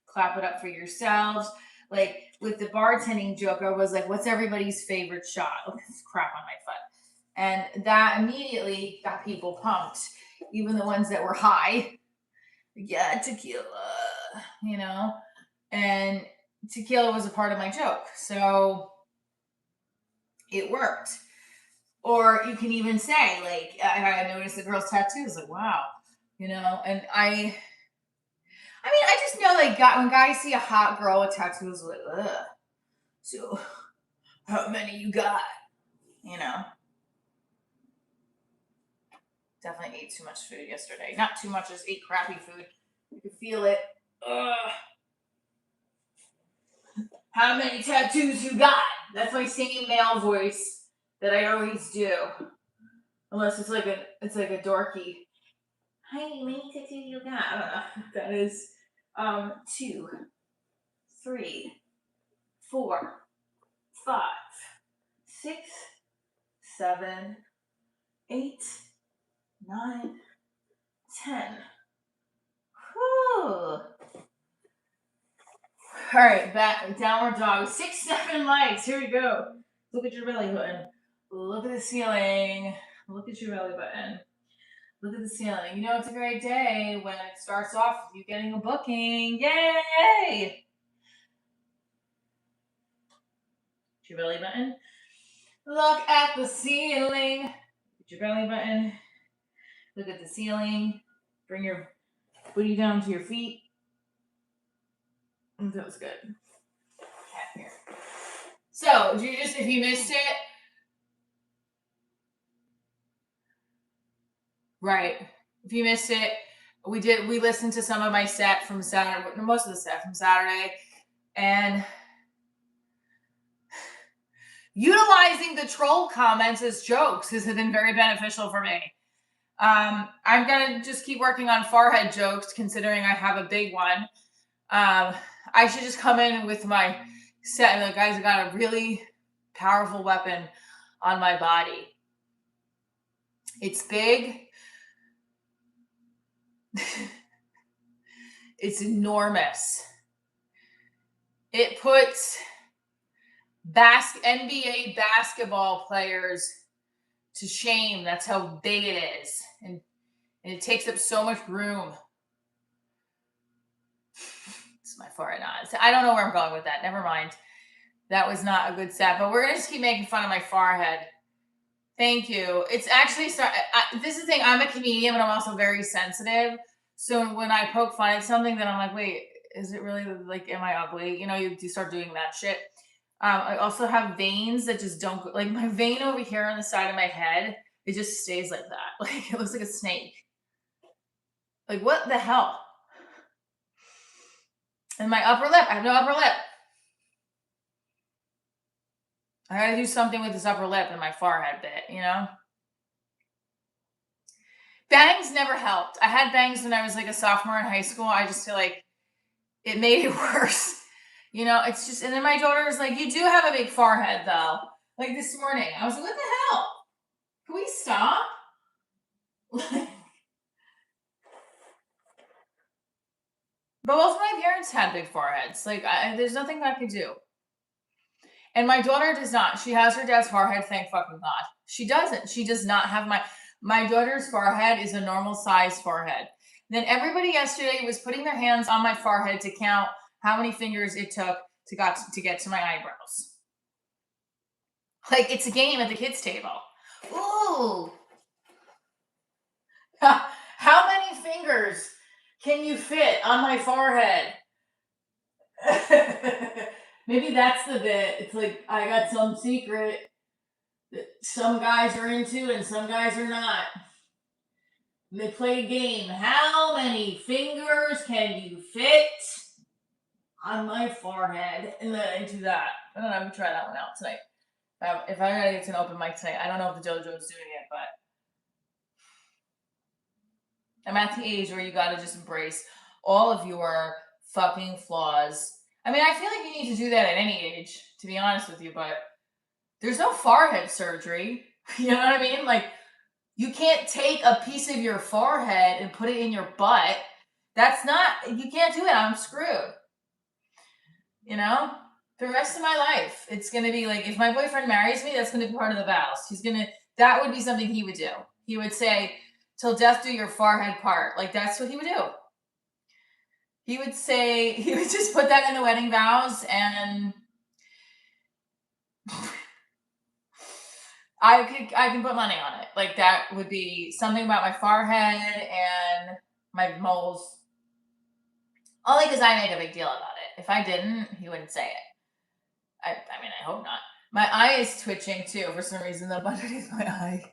Clap it up for yourselves. Like with the bartending joke, I was like, what's everybody's favorite shot? Look at this crap on my foot. And that immediately got people pumped, even the ones that were high. Yeah, tequila, and tequila was a part of my joke. So it worked. Or you can even say, like, I noticed the girl's tattoos, like, wow, and I just know, like, when guys see a hot girl with tattoos, like, ugh. So, how many you got? Definitely ate too much food yesterday. Not too much, just ate crappy food. You could feel it. Ugh. How many tattoos you got? That's my singing male voice that I always do. Unless it's like a dorky. Hi, how many tattoos you got? I don't know. That is 2, 3, 4, 5, 6, 7, 8, 9, 10. Whew. All right, back downward dog. 6, 7 likes. Here we go. Look at your belly button. Look at the ceiling. Look at your belly button. Look at the ceiling. It's a great day when it starts off with you getting a booking. Yay! Your belly button. Look at the ceiling. Look at your belly button. Look at the ceiling. Bring your booty down to your feet. That feels good. Cat here. So, if you missed it, right. If you missed it, we listened to some of my set from Saturday, most of the set from Saturday, and utilizing the troll comments as jokes has been very beneficial for me. I'm going to just keep working on forehead jokes, considering I have a big one. I should just come in with my set and be like, guys, I got a really powerful weapon on my body. It's big. It's enormous. It puts NBA basketball players to shame. That's how big it is. And it takes up so much room. It's my forehead on. I don't know where I'm going with that. Never mind. That was not a good set. But we're going to just keep making fun of my forehead. Thank you. It's actually this is the thing. I'm a comedian, but I'm also very sensitive. So when I poke fun at something, then I'm like, wait, is it really like, am I ugly? You know, you start doing that shit. I also have veins that just don't go, like my vein over here on the side of my head. It just stays like that. Like it looks like a snake. Like what the hell? And my upper lip. I have no upper lip. I gotta do something with this upper lip and my forehead bit, you know? Bangs never helped. I had bangs when I was like a sophomore in high school. I just feel like it made it worse. You know, it's just, and then my daughter was like, you do have a big forehead though. Like this morning, I was like, what the hell? Can we stop? But both my parents had big foreheads. Like, there's nothing I could do. And my daughter does not. She has her dad's forehead, thank fucking God. She doesn't. She does not have my daughter's forehead is a normal size forehead. Then everybody yesterday was putting their hands on my forehead to count how many fingers it took to get to my eyebrows. Like it's a game at the kids' table. Ooh. How many fingers can you fit on my forehead? Maybe that's the bit. It's like I got some secret that some guys are into and some guys are not. And they play a game. How many fingers can you fit on my forehead? And then I do that. I don't know. I'm gonna try that one out tonight. If I gotta get to an open mic tonight, I don't know if the dojo's doing it, but I'm at the age where you gotta just embrace all of your fucking flaws. I mean, I feel like you need to do that at any age, to be honest with you, but there's no forehead surgery. You know what I mean? Like, you can't take a piece of your forehead and put it in your butt. You can't do it. I'm screwed. You know? The rest of my life, it's gonna be like, if my boyfriend marries me, that's gonna be part of the vows. That would be something he would do. He would say, till death do your forehead part. Like, that's what he would do. He would just put that in the wedding vows, and I can put money on it. Like, that would be something about my forehead and my moles. Only because I make a big deal about it. If I didn't, he wouldn't say it. I mean, I hope not. My eye is twitching too for some reason up underneath my eye.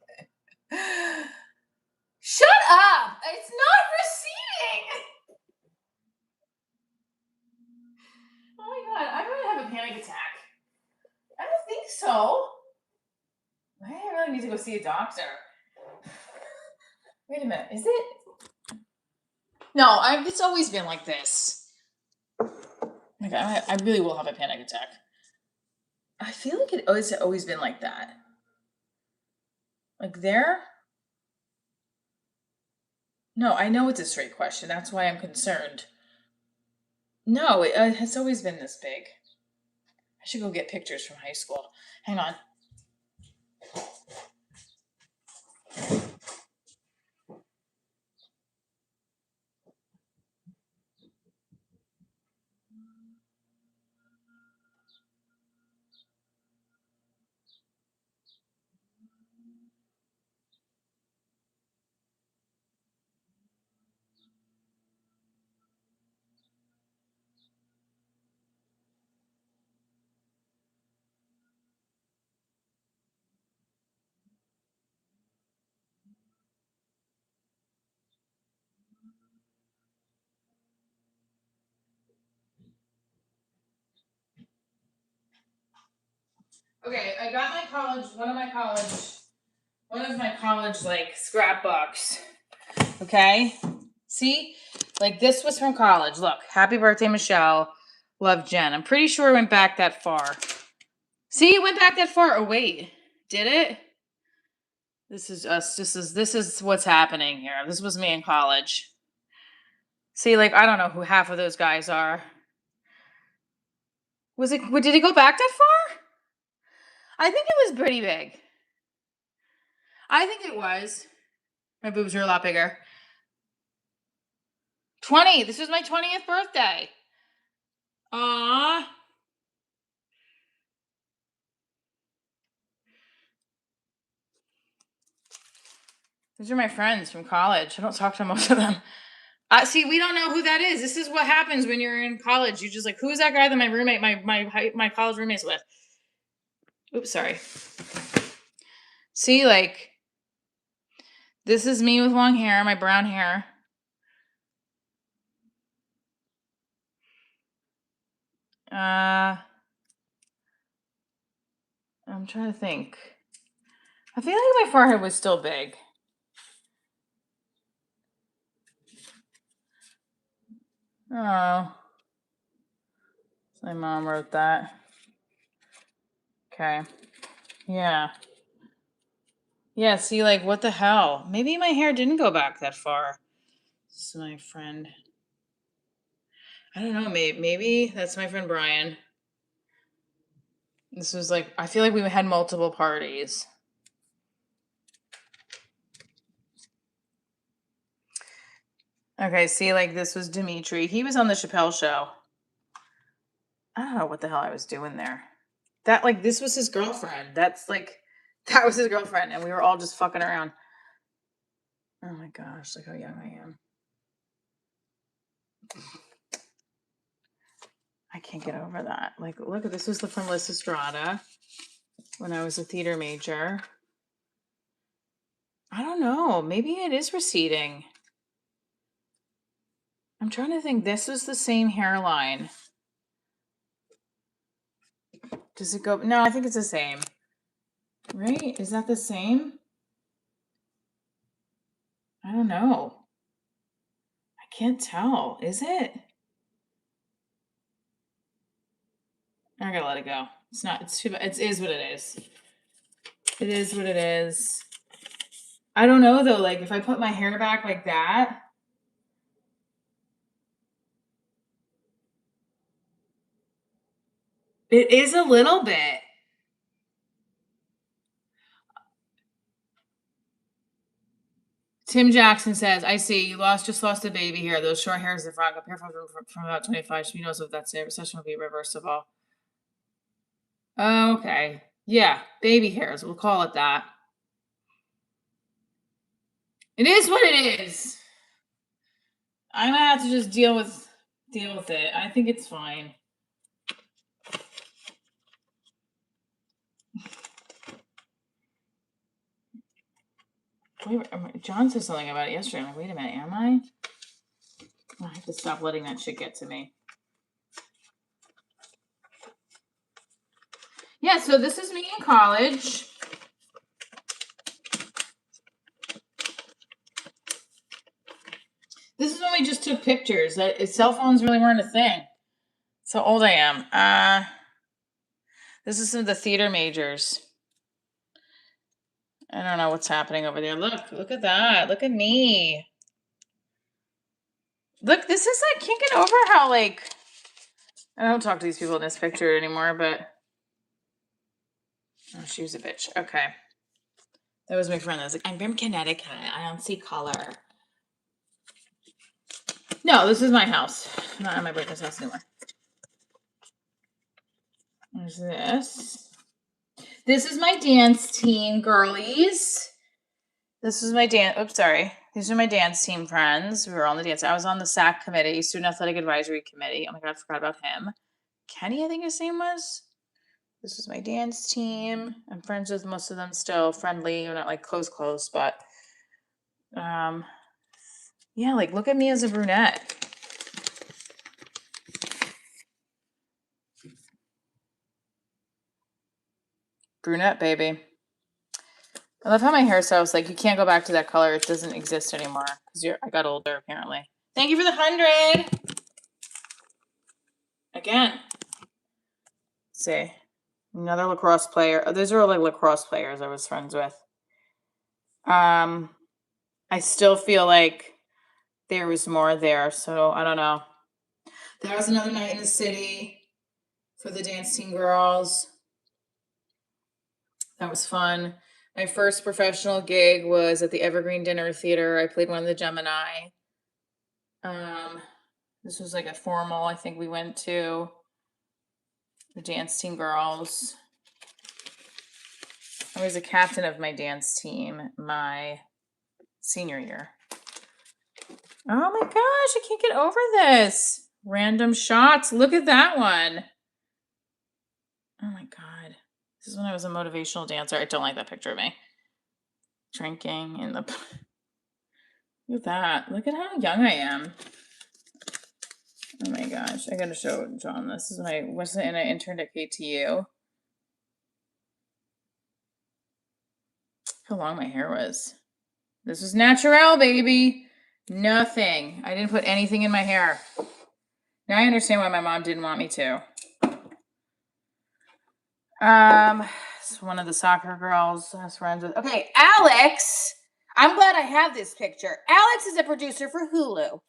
Shut up! It's not receding! Oh my god, I'm gonna have a panic attack. I don't think so. I really need to go see a doctor. Wait a minute, is it? No, it's always been like this. Like, I really will have a panic attack. I feel like it's always been like that. Like there? No, I know it's a straight question. That's why I'm concerned. No, it's always been this big. I should go get pictures from high school. Hang on. Okay, I got one of my college like scrapbooks. Okay? See? Like this was from college. Look, happy birthday, Michelle. Love, Jen. I'm pretty sure it went back that far. See, it went back that far. Oh wait, did it? This is us. This is what's happening here. This was me in college. See, like I don't know who half of those guys are. Did it go back that far? I think it was pretty big. I think it was. My boobs are a lot bigger. 20. This was my 20th birthday. Aww. These are my friends from college. I don't talk to most of them. See, we don't know who that is. This is what happens when you're in college. You just like, who's that guy that my roommate, my college roommate's with? Oops, sorry. See, like, this is me with long hair, my brown hair. I'm trying to think. I feel like my forehead was still big. Oh. My mom wrote that. Okay. Yeah. Yeah, see, like, what the hell? Maybe my hair didn't go back that far. This is my friend. I don't know, maybe that's my friend Brian. This was like, I feel like we had multiple parties. Okay, see, like, this was Dimitri. He was on the Chappelle show. I don't know what the hell I was doing there. That, like, this was his girlfriend. That's, like, that was his girlfriend, and we were all just fucking around. Oh my gosh, look how young I am. I can't get over that. Like, look, this was from Lysistrata when I was a theater major. I don't know. Maybe it is receding. I'm trying to think. This was the same hairline. Does it go? No, I think it's the same. Right? Is that the same? I don't know. I can't tell. Is it? I gotta let it go. It's not. It's too bad. It is what it is. It is what it is. I don't know though. Like if I put my hair back like that. It is a little bit. Tim Jackson says, I see you just lost a baby here. Those short hairs in front, appear from about 25. She knows if that's it. Recession will be reversible. Okay. Yeah, baby hairs. We'll call it that. It is what it is. I'm gonna have to just deal with it. I think it's fine. Wait, John said something about it yesterday. I'm like, wait a minute, am I? I have to stop letting that shit get to me. Yeah, so this is me in college. This is when we just took pictures. Cell phones really weren't a thing. That's how old I am. This is some of the theater majors. I don't know what's happening over there. Look at that. Look at me. Look, this is I can't get over how like I don't talk to these people in this picture anymore, but oh, she was a bitch. Okay. That was my friend that was like, I'm from Connecticut. I don't see color. No, this is my house. I'm not at my boyfriend's house anymore. There's this. This is my dance team, girlies. This is my dance. Oops, sorry. These are my dance team friends. We were on the dance. I was on the SAC committee, Student Athletic Advisory Committee. Oh my God, I forgot about him. Kenny, I think his name was. This is my dance team. I'm friends with most of them still. Friendly. We're not like close, but yeah, like look at me as a brunette. Brunette, baby. I love how my hairstyle is like, you can't go back to that color. It doesn't exist anymore because I got older, apparently. Thank you for the 100. Again. Let's see. Another lacrosse player. Oh, those are all like lacrosse players I was friends with. I still feel like there was more there, so I don't know. That was another night in the city for the dance team girls. That was fun. My first professional gig was at the Evergreen Dinner Theater. I played one of the Gemini. This was like a formal, I think we went to the dance team girls. I was a captain of my dance team. My Senior year. Oh my gosh, I can't get over this. Random shots. Look at that one. Oh my God. This is when I was a motivational dancer. I don't like that picture of me. Drinking in the. Look at that. Look at how young I am. Oh my gosh. I gotta show John this. This is when I wasn't in an intern at KTU. How long my hair was. This was natural, baby. Nothing. I didn't put anything in my hair. Now I understand why my mom didn't want me to. It's one of the soccer girls I was friends with. Okay, Alex. I'm glad I have this picture. Alex is a producer for Hulu.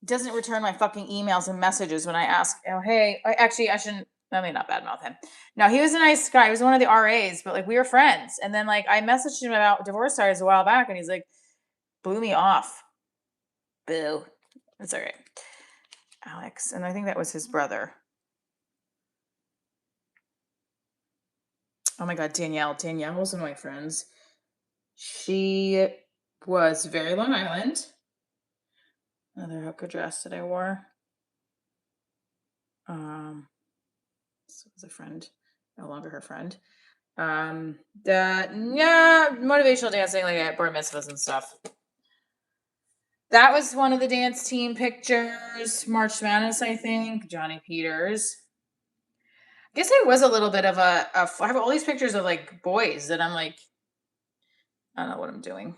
Doesn't return my fucking emails and messages when I ask, oh, hey, I shouldn't, I mean, not badmouth him. No, he was a nice guy. He was one of the RAs, but like we were friends. And then like I messaged him about Divorce Diaries a while back and he's like, blew me off. Boo. That's all right. Alex. And I think that was his brother. Oh my God, Danielle. Danielle was one of my friends. She was very Long Island. Another hooker dress that I wore. This was a friend, no longer her friend. Motivational dancing, like at bar mitzvahs and stuff. That was one of the dance team pictures. March Madness, I think. Johnny Peters. I guess I was a little bit of I have all these pictures of like boys that I'm like, I don't know what I'm doing.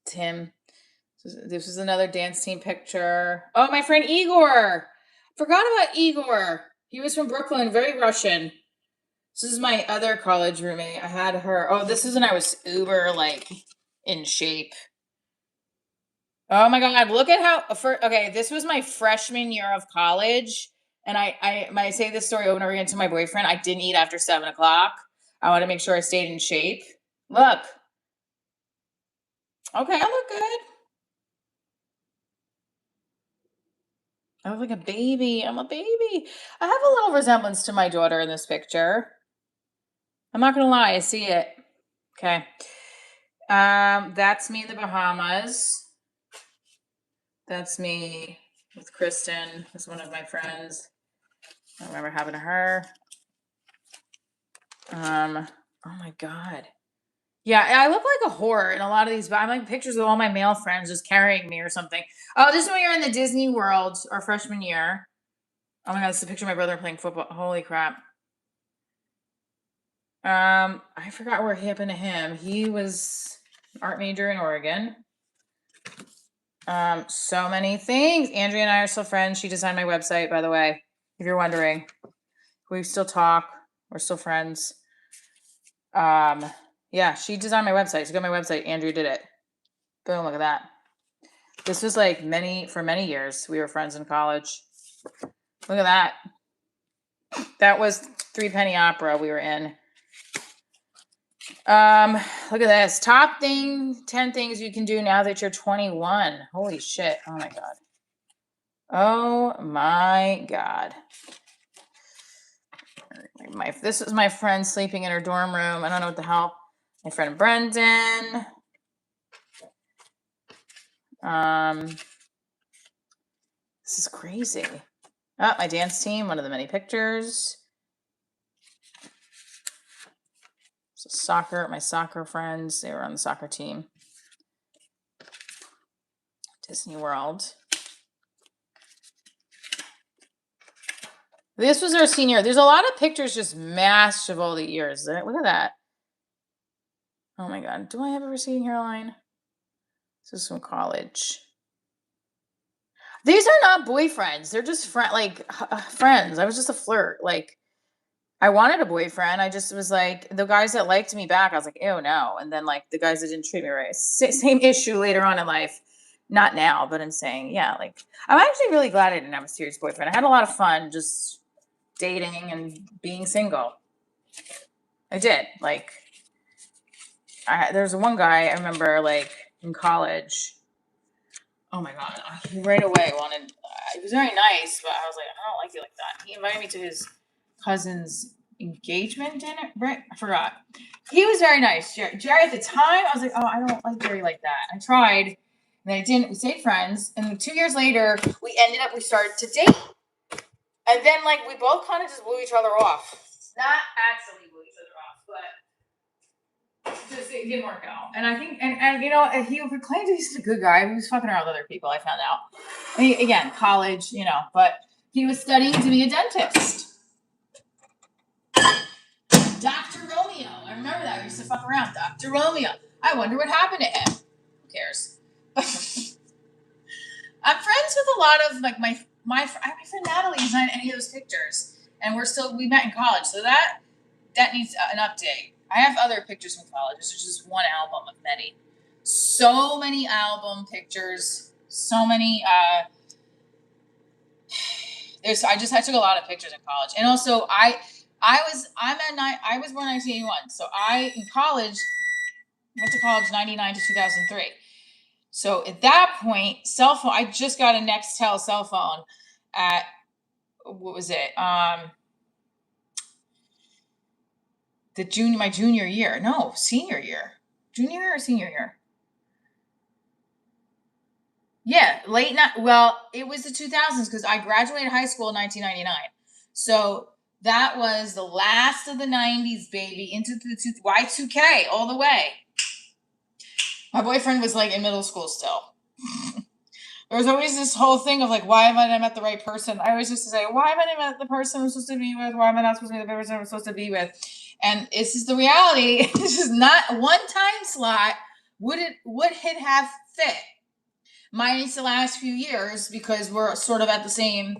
Tim. This is another dance team picture. Oh, my friend Igor. Forgot about Igor. He was from Brooklyn, very Russian. This is my other college roommate. I had her. Oh, this is when I was uber like in shape. Oh my God, look at how okay, this was my freshman year of college. And I say this story over and over again to my boyfriend. I didn't eat after 7 o'clock. I want to make sure I stayed in shape. Look. Okay, I look good. I look like a baby. I'm a baby. I have a little resemblance to my daughter in this picture. I'm not gonna lie, I see it. Okay. That's me in the Bahamas. That's me with Kristen, who's one of my friends. I remember having her. Oh my God. Yeah, I look like a whore in a lot of these, but I'm like pictures of all my male friends just carrying me or something. Oh, this is when you're in the Disney World our freshman year. Oh my God, this is a picture of my brother playing football. Holy crap. I forgot what happened to him. He was an art major in Oregon. So many things. Andrea and I are still friends. She designed my website, by the way, if you're wondering. We still talk. We're still friends. Yeah, she designed my website. She got my website. Andrea did it. Boom, look at that. This was like for many years. We were friends in college. Look at that. That was 3 Penny Opera we were in. Look at this. Top 10 things you can do now that you're 21. Holy shit. Oh my God. Oh my God. This is my friend sleeping in her dorm room. I don't know what the hell. My friend Brendan. This is crazy. Oh, my dance team, one of the many pictures. So my soccer friends, they were on the soccer team. Disney World. This was our senior. There's a lot of pictures just mashed of all the years. Look at that. Oh my God. Do I have a receding hairline? This is from college. These are not boyfriends. They're just friends. I was just a flirt. Like, I wanted a boyfriend. I just was like, the guys that liked me back, I was like, ew, no. And then like the guys that didn't treat me right. Same issue later on in life. Not now, but I'm saying, yeah, like, I'm actually really glad I didn't have a serious boyfriend. I had a lot of fun just dating and being single. I did. Like, there's one guy I remember like in college. Oh my God. He right away wanted, he was very nice, but I was like, I don't like you like that. He invited me to his cousin's engagement dinner. Right, I forgot. He was very nice. Jerry at the time, I was like, oh, I don't like Jerry like that. I tried, and then I didn't. We stayed friends, and 2 years later, we started to date, and then like we both kind of just blew each other off. Not actually blew each other off, but just it didn't work out. And I think, and you know, he claimed he's a good guy. He was fucking around with other people. I found out. Again, college, you know, but he was studying to be a dentist. Dr. Romeo. I remember that. I used to fuck around. Dr. Romeo. I wonder what happened to him. Who cares? I'm friends with a lot of like my friend Natalie is not in any of those pictures, and we met in college, so that needs an update. I have other pictures from college. This is just one album of many. So many album pictures. So many. I took a lot of pictures in college, and also I was born 1981, so in college went to college 99 to 2003. So at that point, cell phone. I just got a Nextel cell phone at what was it? My junior year. No, senior year. Junior year or senior year? Yeah, it was the 2000s because I graduated high school in 1999. So that was the last of the 90s, baby, into the Y2K all the way. My boyfriend was like in middle school still. There was always this whole thing of like, why haven't I met the right person? I always used to say, why haven't I met the person I'm supposed to be with? Why am I not supposed to be the person I'm supposed to be with? And this is the reality. This is not one time slot. Would it have fit? Minus the last few years because we're sort of at the same,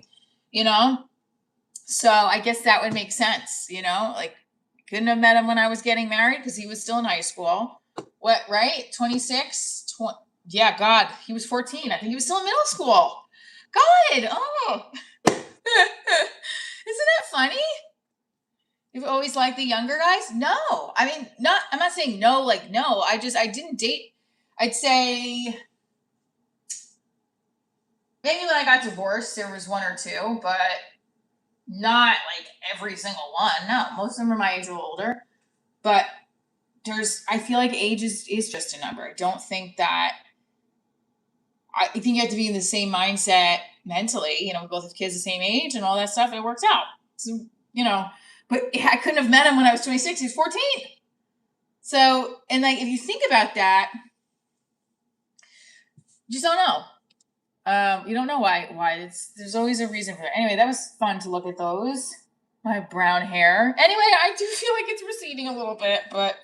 you know? So I guess that would make sense, you know? Like, couldn't have met him when I was getting married because he was still in high school. What, right? 26? Yeah, God, he was 14. I think he was still in middle school. God, oh. Isn't that funny? You've always liked the younger guys? No. I mean, I'm not saying no, like no. I didn't date. I'd say maybe when I got divorced, there was one or two, but not like every single one. No, most of them are my age or older. But I feel like age is just a number. I don't think that, I think you have to be in the same mindset mentally. You know, we both have kids the same age and all that stuff, and it works out. So, you know, but I couldn't have met him when I was 26. He was 14. So, and like, if you think about that, you just don't know. You don't know why. There's always a reason for it. Anyway, that was fun to look at those. My brown hair. Anyway, I do feel like it's receding a little bit, but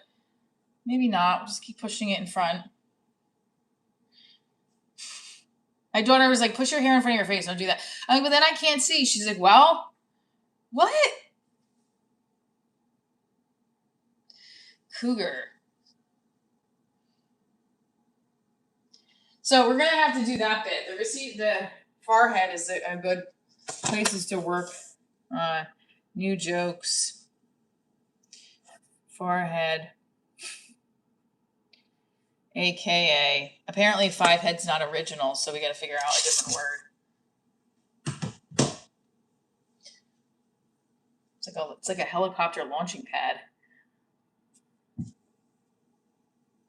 maybe not. We'll just keep pushing it in front. My daughter was like, push your hair in front of your face. Don't do that. I'm like, but then I can't see. She's like, well, what? Cougar. So we're going to have to do that bit. The forehead is a good places to work. New jokes. Forehead. AKA. Apparently 5 head's not original, so we got to figure out a different word. It's like a helicopter launching pad.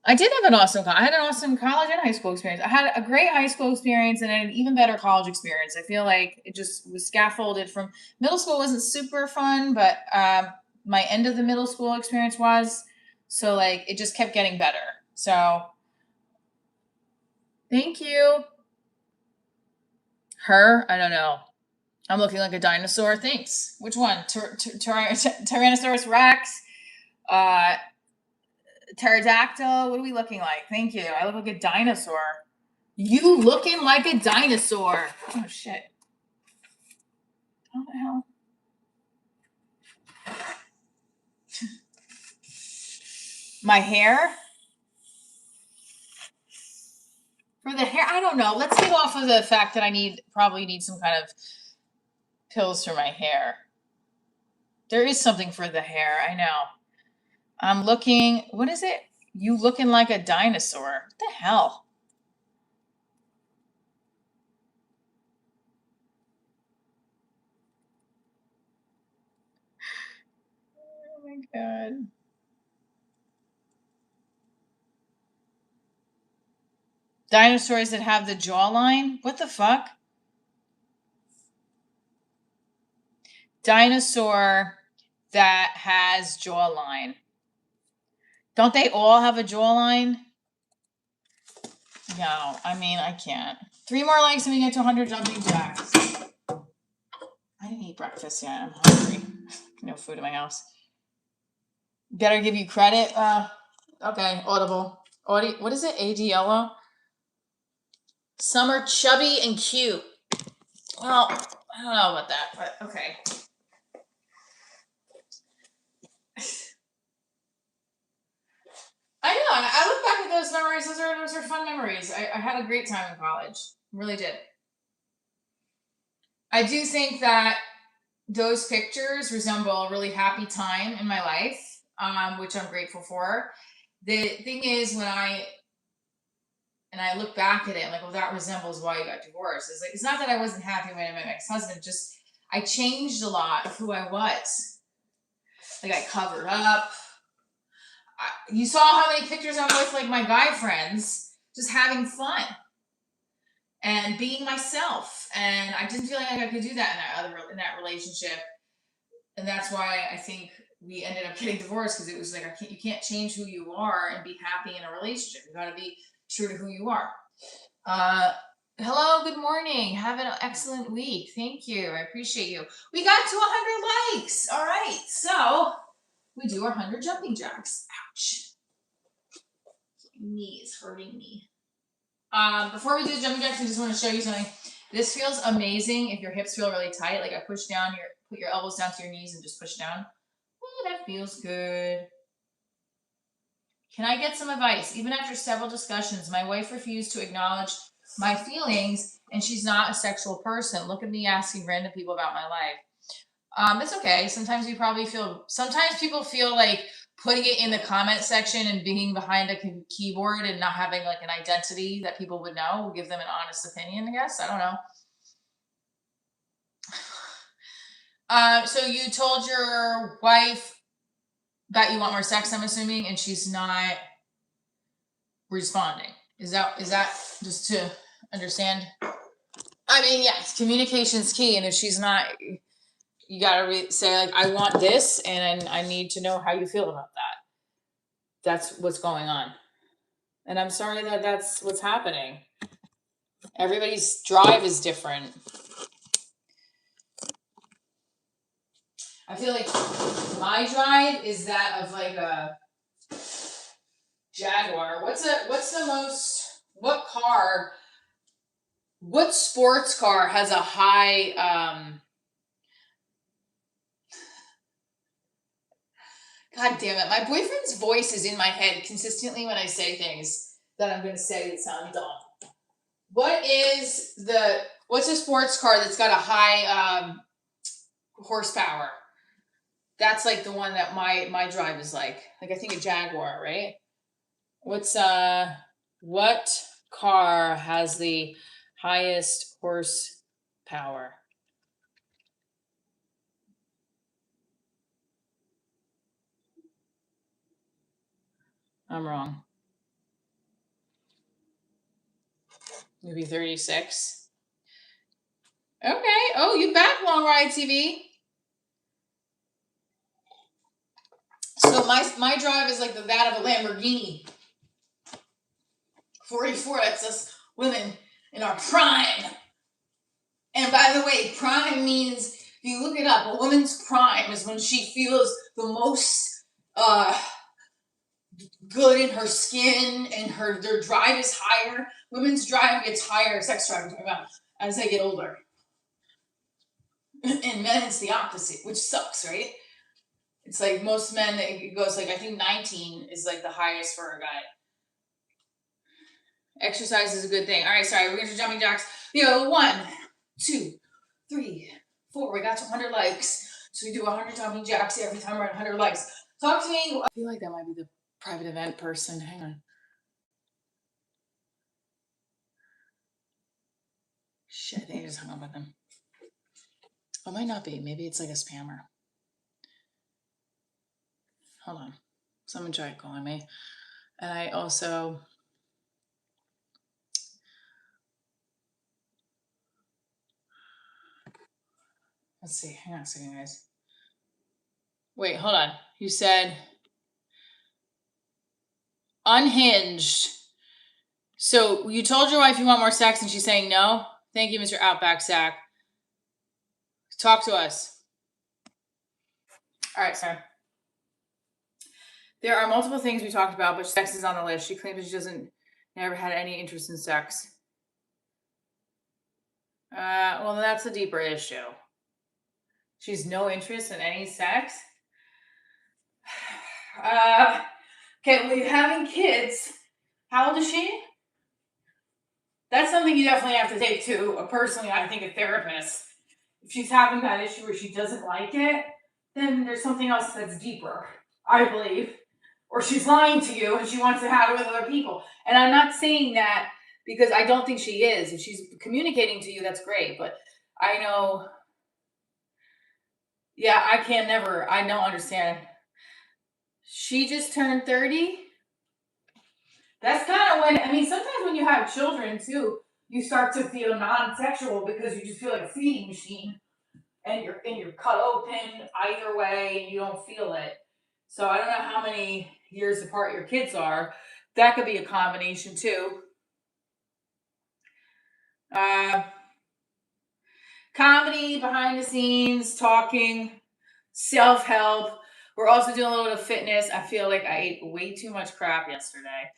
I did have I had an awesome college and high school experience. I had a great high school experience and an even better college experience. I feel like it just was scaffolded from middle school. Wasn't super fun, but my end of the middle school experience was. So like it just kept getting better. So thank you. Her, I don't know. I'm looking like a dinosaur. Thanks. Which one? Tyrannosaurus Rex? Pterodactyl? What are we looking like? Thank you. I look like a dinosaur. You looking like a dinosaur. Oh, shit. What the hell? My hair? For the hair? I don't know. Let's get off of the fact that I probably need some kind of pills for my hair. There is something for the hair. I know. I'm looking. What is it? You looking like a dinosaur. What the hell? God. Dinosaurs that have the jawline? What the fuck? Dinosaur that has jawline. Don't they all have a jawline? No, I mean, I can't. 3 more likes and we get to 100 jumping jacks. I didn't eat breakfast yet. I'm hungry. No food in my house. Better give you credit. Okay, Audible. What is it? ADLO? Summer chubby and cute. Well, I don't know about that, but okay. I know. And I look back at those memories. Those are fun memories. I had a great time in college. Really did. I do think that those pictures resemble a really happy time in my life, which I'm grateful for. The thing is, when I look back at it, I'm like, well, that resembles why you got divorced. It's like, it's not that I wasn't happy when I met my ex-husband, just I changed a lot of who I was. Like I covered up. You saw how many pictures I'm with, like my guy friends, just having fun and being myself. And I didn't feel like I could do that in that relationship. And that's why I think we ended up getting divorced, because it was like, you can't change who you are and be happy in a relationship. You got to be true to who you are. Hello, good morning. Have an excellent week. Thank you. I appreciate you. We got to 100 likes. All right. So we do our 100 jumping jacks. Ouch. My knee is hurting me. Before we do the jumping jacks, I just want to show you something. This feels amazing if your hips feel really tight. Like I put your elbows down to your knees and just push down. Oh, that feels good. Can I get some advice? Even after several discussions, my wife refused to acknowledge my feelings, and she's not a sexual person. Look at me asking random people about my life. It's okay. Sometimes people feel like putting it in the comment section and being behind a keyboard and not having like an identity that people would know will give them an honest opinion, I guess. I don't know. So you told your wife that you want more sex, I'm assuming, and she's not responding. Is that just to understand? I mean, yes, communication's key, and if she's not, you gotta say like, I want this, and I need to know how you feel about that. That's what's going on, and I'm sorry that that's what's happening. Everybody's drive is different. I feel like my drive is that of like a Jaguar. What sports car has a high God damn it. My boyfriend's voice is in my head consistently when I say things that I'm going to say that sound dumb. What's a sports car that's got a high horsepower? That's like the one that my drive is like. Like I think a Jaguar, right? What car has the highest horsepower? I'm wrong. Maybe 36. Okay. Oh, you back, Long Ride TV. So my drive is like that of a Lamborghini. 44, that's us women in our prime. And by the way, prime means, if you look it up, a woman's prime is when she feels the most good in her skin, and their drive is higher. Women's drive gets higher, sex drive, I'm talking about, as they get older. And men, it's the opposite, which sucks, right? It's like most men, it goes like, I think 19 is like the highest for a guy. Exercise is a good thing. All right, sorry, we're going to jumping jacks. 1, 2, 3, 4. We got to 100 likes. So we do 100 jumping jacks every time we're at 100 likes. Talk to me. I feel like that might be the private event person. Hang on. Shit, I think I just hung up with them. Oh, it might not be. Maybe it's like a spammer. hold on. Someone tried calling me. And I also, let's see, hang on a second, guys. Wait, hold on. You said unhinged. So you told your wife you want more sex and she's saying no? Thank you, Mr. Outback Sack. Talk to us. All right, sorry. There are multiple things we talked about, but sex is on the list. She claims she never had any interest in sex. Well, that's a deeper issue. She's no interest in any sex? Okay, well, you're having kids. How old is she? That's something you definitely have to take to, personally, I think, a therapist. If she's having that issue where she doesn't like it, then there's something else that's deeper, I believe. Or she's lying to you and she wants to have it with other people. And I'm not saying that because I don't think she is. If she's communicating to you, that's great. But I know, yeah, I don't understand. She just turned 30. That's kind of sometimes when you have children too, you start to feel non-sexual because you just feel like a feeding machine and you're cut open either way and you don't feel it. So I don't know how many years apart your kids are. That could be a combination too. Comedy, behind the scenes, talking, self-help. We're also doing a little bit of fitness. I feel like I ate way too much crap yesterday.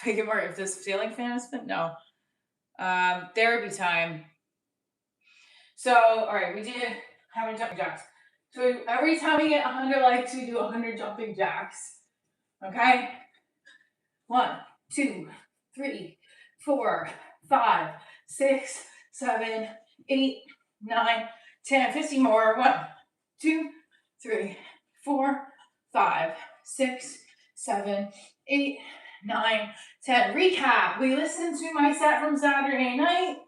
If this ceiling fan has been, no. Therapy time. So, all right, we did how many jumping jacks? So every time we get 100 likes, we do 100 jumping jacks. Okay? 1, 2, 3, 4, 5, 6, 7, 8, 9, 10, 15 more. 1, 2, 3, 4, 5, 6, 7, 8, 9, 10. Recap. We listened to my set from Saturday night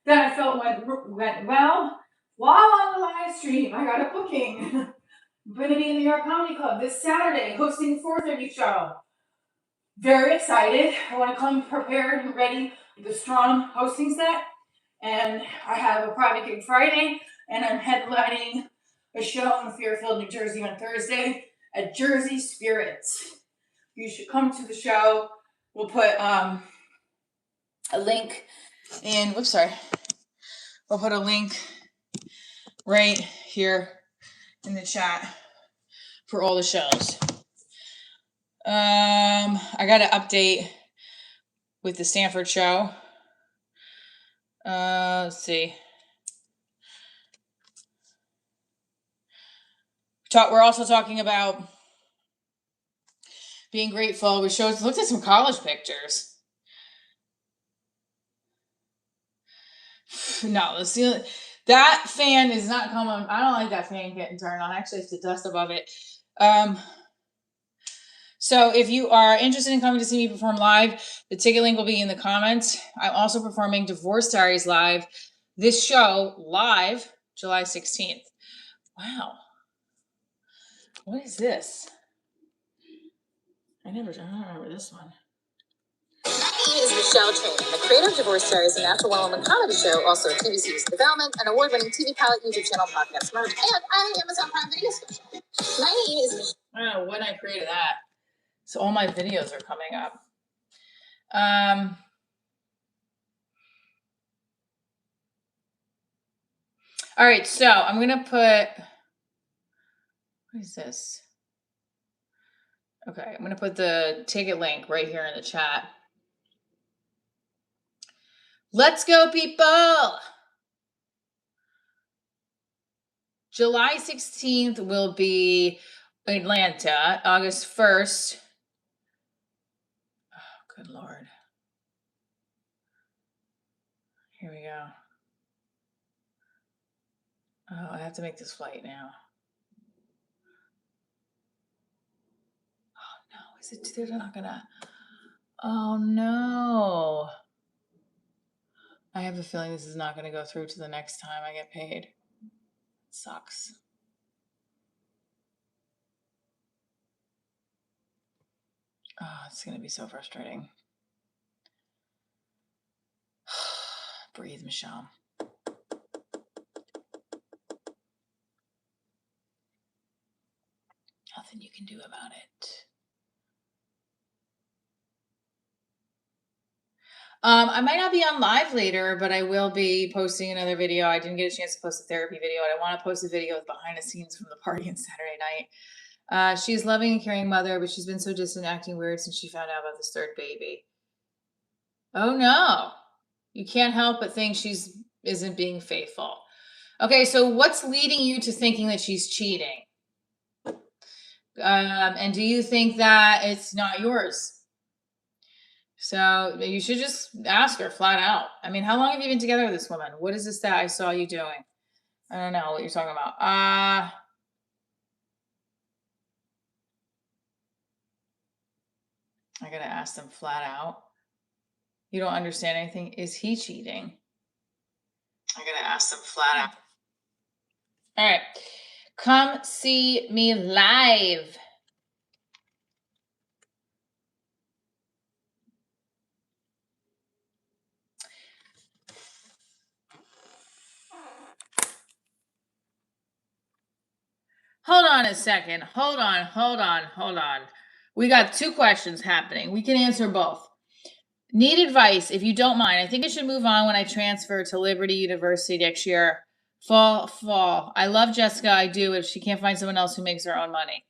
that I felt went well. While on the live stream, I got a booking. I'm going to be in the New York Comedy Club this Saturday hosting the 4:30 show. Very excited. I want to come prepared and ready with a strong hosting set. And I have a private gig Friday, and I'm headlining a show in Fairfield, New Jersey on Thursday at Jersey Spirits. You should come to the show. We'll put a link in, we'll put a link right here in the chat for all the shows. I got an update with the Stanford show. Let's see. We're also talking about being grateful. We looked at some college pictures. No, that fan is not coming. I don't like that fan getting turned on. Actually, it's the dust above it. So if you are interested in coming to see me perform live, the ticket link will be in the comments. I'm also performing Divorce Diaries live. This show live July 16th. Wow. What is this? I don't remember this one. He is Michelle Train, the creator of Divorce Diaries, a natural woman comedy show, also a TV series development, an award-winning TV pilot, YouTube channel, podcast merch, and an Amazon Prime Video special. My name is Michelle. I don't know when I created that. So all my videos are coming up. All right, so I'm going to put, what is this? Okay, I'm going to put the ticket link right here in the chat. Let's go, people! July 16th will be Atlanta. August 1st. Oh, good Lord. Here we go. Oh, I have to make this flight now. Oh, no. They're not gonna. Oh, no. I have a feeling this is not going to go through to the next time I get paid. It sucks. Oh, it's going to be so frustrating. Breathe, Michelle. Nothing you can do about it. I might not be on live later, but I will be posting another video. I didn't get a chance to post a therapy video, and I want to post a video of behind the scenes from the party on Saturday night. She's a loving and caring mother, but she's been so distant, acting weird since she found out about this third baby. Oh no. You can't help but think she's isn't being faithful. Okay, so what's leading you to thinking that she's cheating? And do you think that it's not yours? So you should just ask her flat out. I mean, how long have you been together with this woman? What is this that I saw you doing? I don't know what you're talking about. I gotta ask them flat out. You don't understand anything. Is he cheating? I gotta ask them flat out. All right. Come see me live. Hold on a second. Hold on. We got two questions happening. We can answer both. Need advice, if you don't mind. I think I should move on when I transfer to Liberty University next year. Fall. I love Jessica. I do. If she can't find someone else who makes her own money.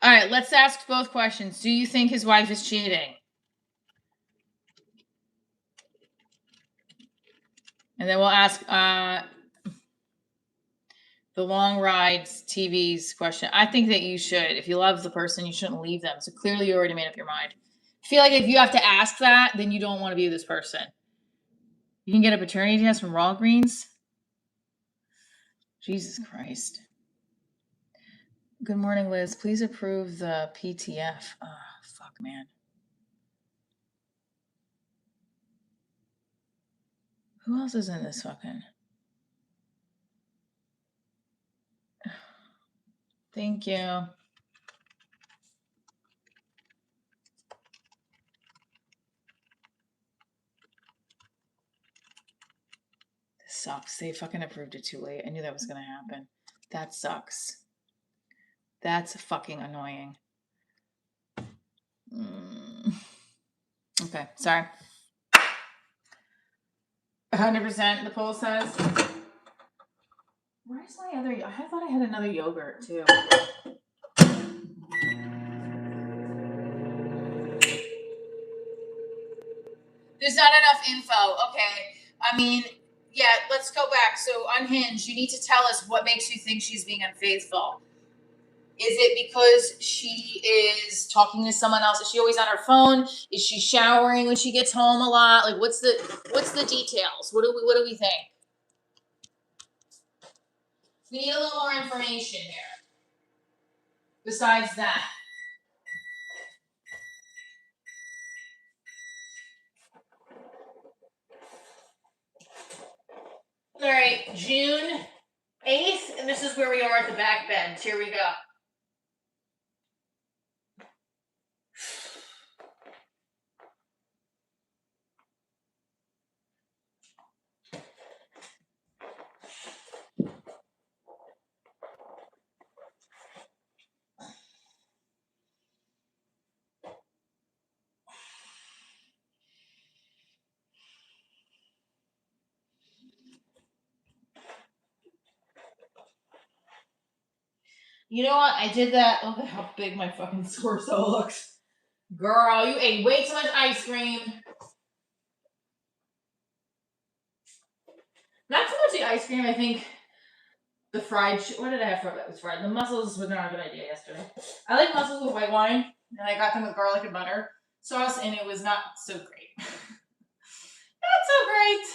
All right, let's ask both questions. Do you think his wife is cheating? And then we'll ask the long rides TV's question. I think that you should. If you love the person, you shouldn't leave them. So clearly you already made up your mind. I feel like if you have to ask that, then you don't want to be with this person. You can get a paternity test from Walgreens. Jesus Christ. Good morning, Liz. Please approve the PTF. Oh, fuck, man. Who else is in this fucking? Thank you. This sucks. They fucking approved it too late. I knew that was going to happen. That sucks. That's fucking annoying. Okay, sorry. 100% the poll says. Where's my other? I thought I had another yogurt too. There's not enough info. Okay. I mean, yeah, let's go back. So Unhinged, you need to tell us what makes you think she's being unfaithful. Is it because she is talking to someone else? Is she always on her phone? Is she showering when she gets home a lot? Like, what's the details? What do we think? We need a little more information here. Besides that. All right, June 8th, and this is where we are at the back bend. Here we go. You know what? I did that. Look at how big my fucking torso looks. Girl, you ate way too much ice cream. Not so much the ice cream, I think the fried what did I have for that was fried? The mussels were not a good idea yesterday. I like mussels with white wine, and I got them with garlic and butter sauce, and it was not so great. Not so great.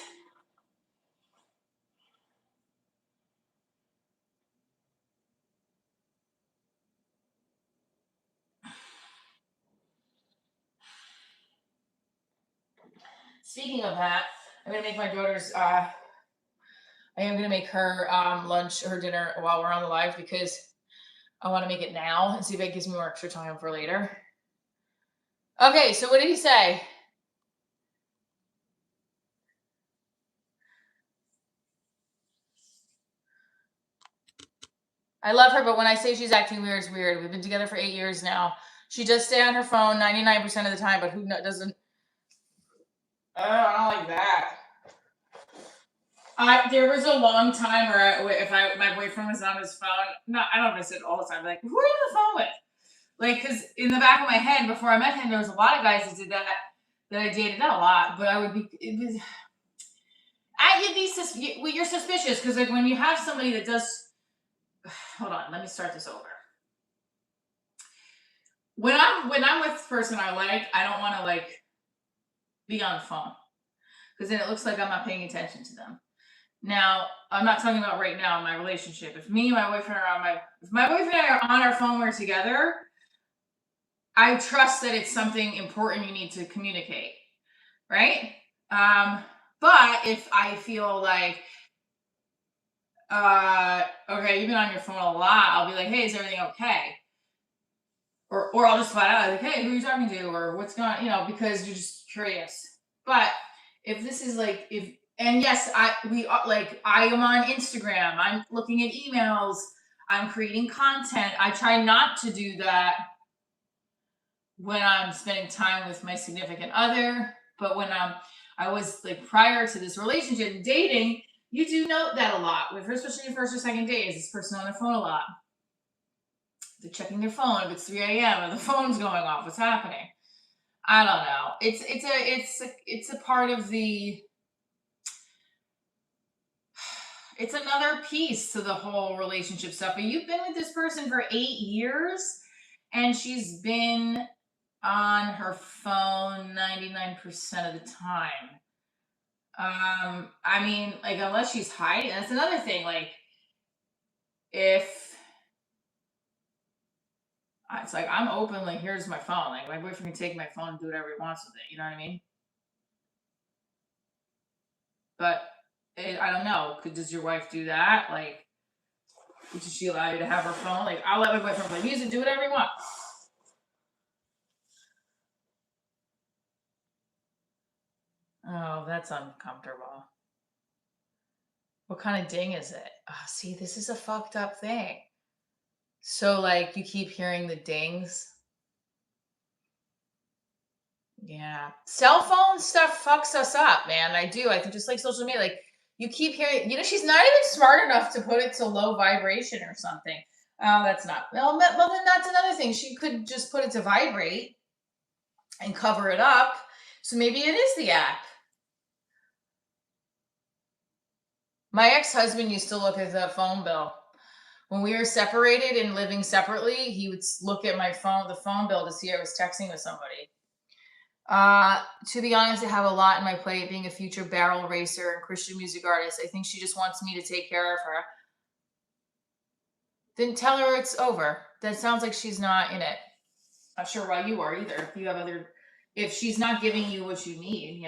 Speaking of that, I'm gonna make my daughter's I am gonna make her lunch, her dinner while we're on the live because I want to make it now and see if it gives me more extra time for later. Okay, so what did he say? I love her, but when I say she's acting weird, it's weird. We've been together for 8 years now. She does stay on her phone 99% of the time, but who doesn't? Oh, I don't like that. There was a long time where my boyfriend was on his phone. No, I don't know if I said it all the time. Like, who are you on the phone with? Like, because in the back of my head, before I met him, there was a lot of guys that did that I dated. Not a lot, but you're suspicious because like when you have somebody that does. Hold on, let me start this over. When I'm with the person I like, I don't want to like be on the phone because then it looks like I'm not paying attention to them. Now, I'm not talking about right now in my relationship. If me and my boyfriend if my boyfriend and I are on our phone, we're together, I trust that it's something important you need to communicate, right? But if I feel like, okay, you've been on your phone a lot, I'll be like, hey, is everything okay? Or I'll just flat out like, hey, who are you talking to? Or what's going on? Because you're just curious. But if this is like, and yes, I am on Instagram. I'm looking at emails. I'm creating content. I try not to do that when I'm spending time with my significant other. But when I was like prior to this relationship and dating, you do note that a lot with her, especially your first or second date. Is this person on their phone a lot? They're checking their phone if it's 3 a.m. and the phone's going off. What's happening? I don't know. It's a part of the. It's another piece to the whole relationship stuff. But you've been with this person for 8 years, and she's been on her phone 99% of the time. I mean, like unless she's hiding, that's another thing. Like if. It's like I'm open. Like here's my phone. Like my boyfriend can take my phone and do whatever he wants with it. You know what I mean? But I don't know. Does your wife do that? Like, does she allow you to have her phone? Like, I'll let my boyfriend play music, do whatever he wants. Oh, that's uncomfortable. What kind of ding is it? Oh, see, this is a fucked up thing. So, like, you keep hearing the dings. Yeah. Cell phone stuff fucks us up, man. I do. I think just like social media, like, you keep hearing, she's not even smart enough to put it to low vibration or something. Oh, that's not. Well, then that's another thing. She could just put it to vibrate and cover it up. So maybe it is the app. My ex-husband used to look at the phone bill. When we were separated and living separately, he would look at the phone bill to see if I was texting with somebody. To be honest, I have a lot in my plate being a future barrel racer and Christian music artist. I think she just wants me to take care of her. Then tell her it's over. That sounds like she's not in it. Not sure why you are either. If she's not giving you what you need,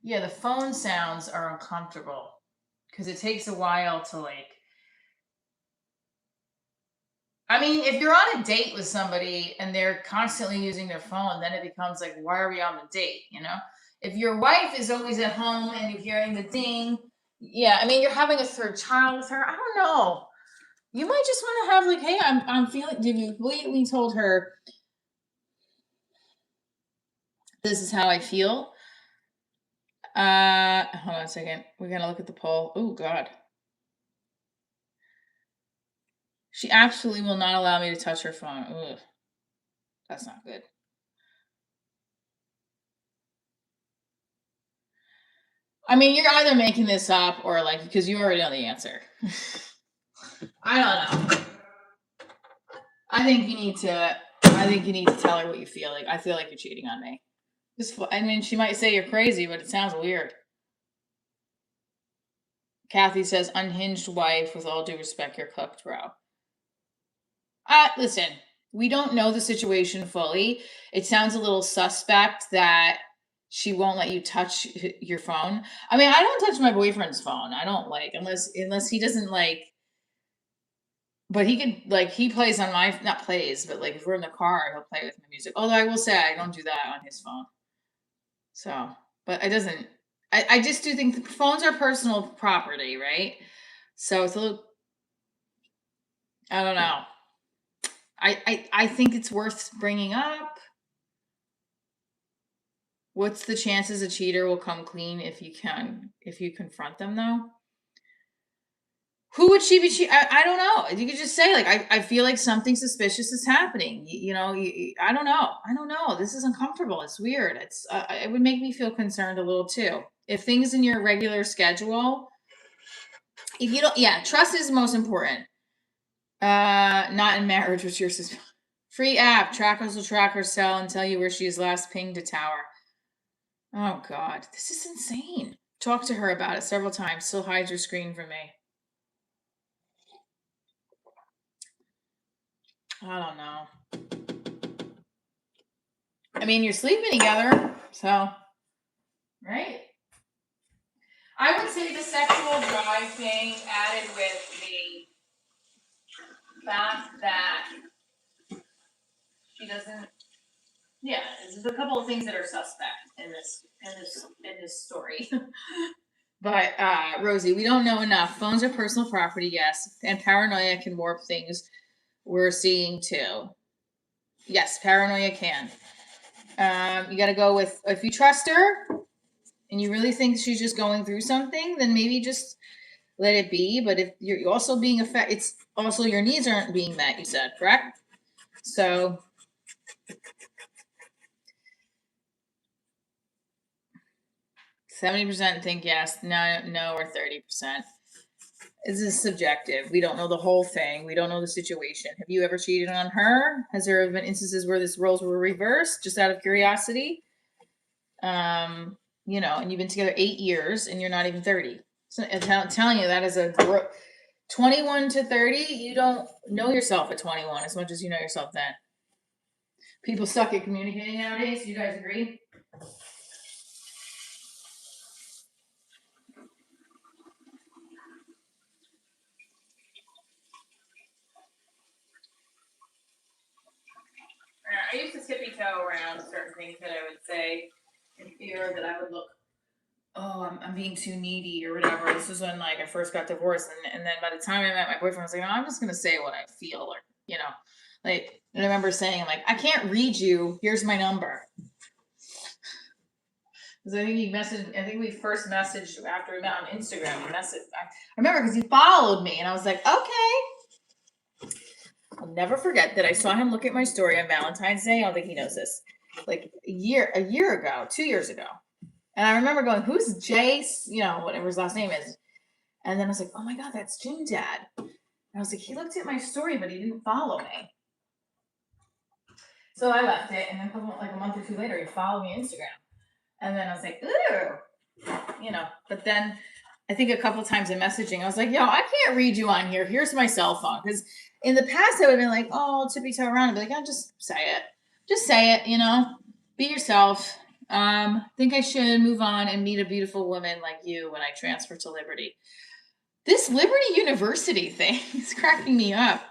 Yeah, the phone sounds are uncomfortable because it takes a while to like. I mean, if you're on a date with somebody and they're constantly using their phone, then it becomes like, why are we on the date? If your wife is always at home and you're hearing the ding, yeah, I mean, you're having a third child with her. I don't know. You might just want to have like, hey, I'm feeling. Did you completely told her this is how I feel? Hold on a second. We're gonna look at the poll. Oh God. She absolutely will not allow me to touch her phone. Ugh. That's not good. I mean, you're either making this up or like because you already know the answer. I don't know. I think you need to tell her what you feel like. I feel like you're cheating on me. I mean, she might say you're crazy, but it sounds weird. Kathy says, unhinged wife, with all due respect, you're cooked, bro. Listen, we don't know the situation fully. It sounds a little suspect that she won't let you touch your phone. I mean, I don't touch my boyfriend's phone. I don't unless he doesn't but he could he plays on my not plays, but if we're in the car, he'll play with my music. Although I will say I don't do that on his phone. So, but it doesn't. I just do think phones are personal property, right? So it's a little. I don't know. I think it's worth bringing up. What's the chances a cheater will come clean if you confront them though? Who would she be? I don't know. You could just say I feel like something suspicious is happening. I don't know. I don't know. This is uncomfortable. It's weird. It would make me feel concerned a little too. If things in your regular schedule, if you don't, yeah, trust is most important. Not in marriage, which your sister. Free app. Trackers will track her cell and tell you where she is last pinged a tower. Oh God, this is insane. Talk to her about it several times. Still hides her screen from me. I don't know. I mean, you're sleeping together, so right. I would say the sexual drive thing added with the fact that she doesn't. Yeah, there's a couple of things that are suspect in this story. But Rosie, we don't know enough. Phones are personal property, yes, and paranoia can warp things. We're seeing too. Yes, paranoia can. You got to go with if you trust her and you really think she's just going through something, then maybe just let it be. But if you're also being affected, it's also your needs aren't being met. You said correct. So 70% think yes, no, or 30%. This is subjective. We don't know the whole thing. We don't know the situation. Have you ever cheated on her? Has there been instances where these roles were reversed, just out of curiosity? And you've been together 8 years and you're not even 30. So I'm telling you that is 21 to 30, you don't know yourself at 21 as much as you know yourself then. People suck at communicating nowadays. Do you guys agree? I used to tippy toe around certain things that I would say in fear that I would look, oh, I'm being too needy or whatever. This was when I first got divorced, and then by the time I met my boyfriend, I was like, no, I'm just gonna say what I feel, or and I remember saying, I can't read you. Here's my number. Because I think we first messaged after we met on Instagram. We messaged. I remember because he followed me, and I was like, okay. I'll never forget that I saw him look at my story on Valentine's Day. I don't think he knows this. A year ago, 2 years ago. And I remember going, who's Jace? Whatever his last name is. And then I was like, oh my God, that's Jim Dad. And I was like, he looked at my story, but he didn't follow me. So I left it, and then a month or two later, he followed me on Instagram. And then I was like, ooh, but then I think a couple times in messaging, I was like, yo, I can't read you on here. Here's my cell phone. Because in the past, I would have been like, oh, tippy toe around. I'd be like, oh, just say it. Just say it, be yourself. Think I should move on and meet a beautiful woman like you when I transfer to Liberty. This Liberty University thing is cracking me up.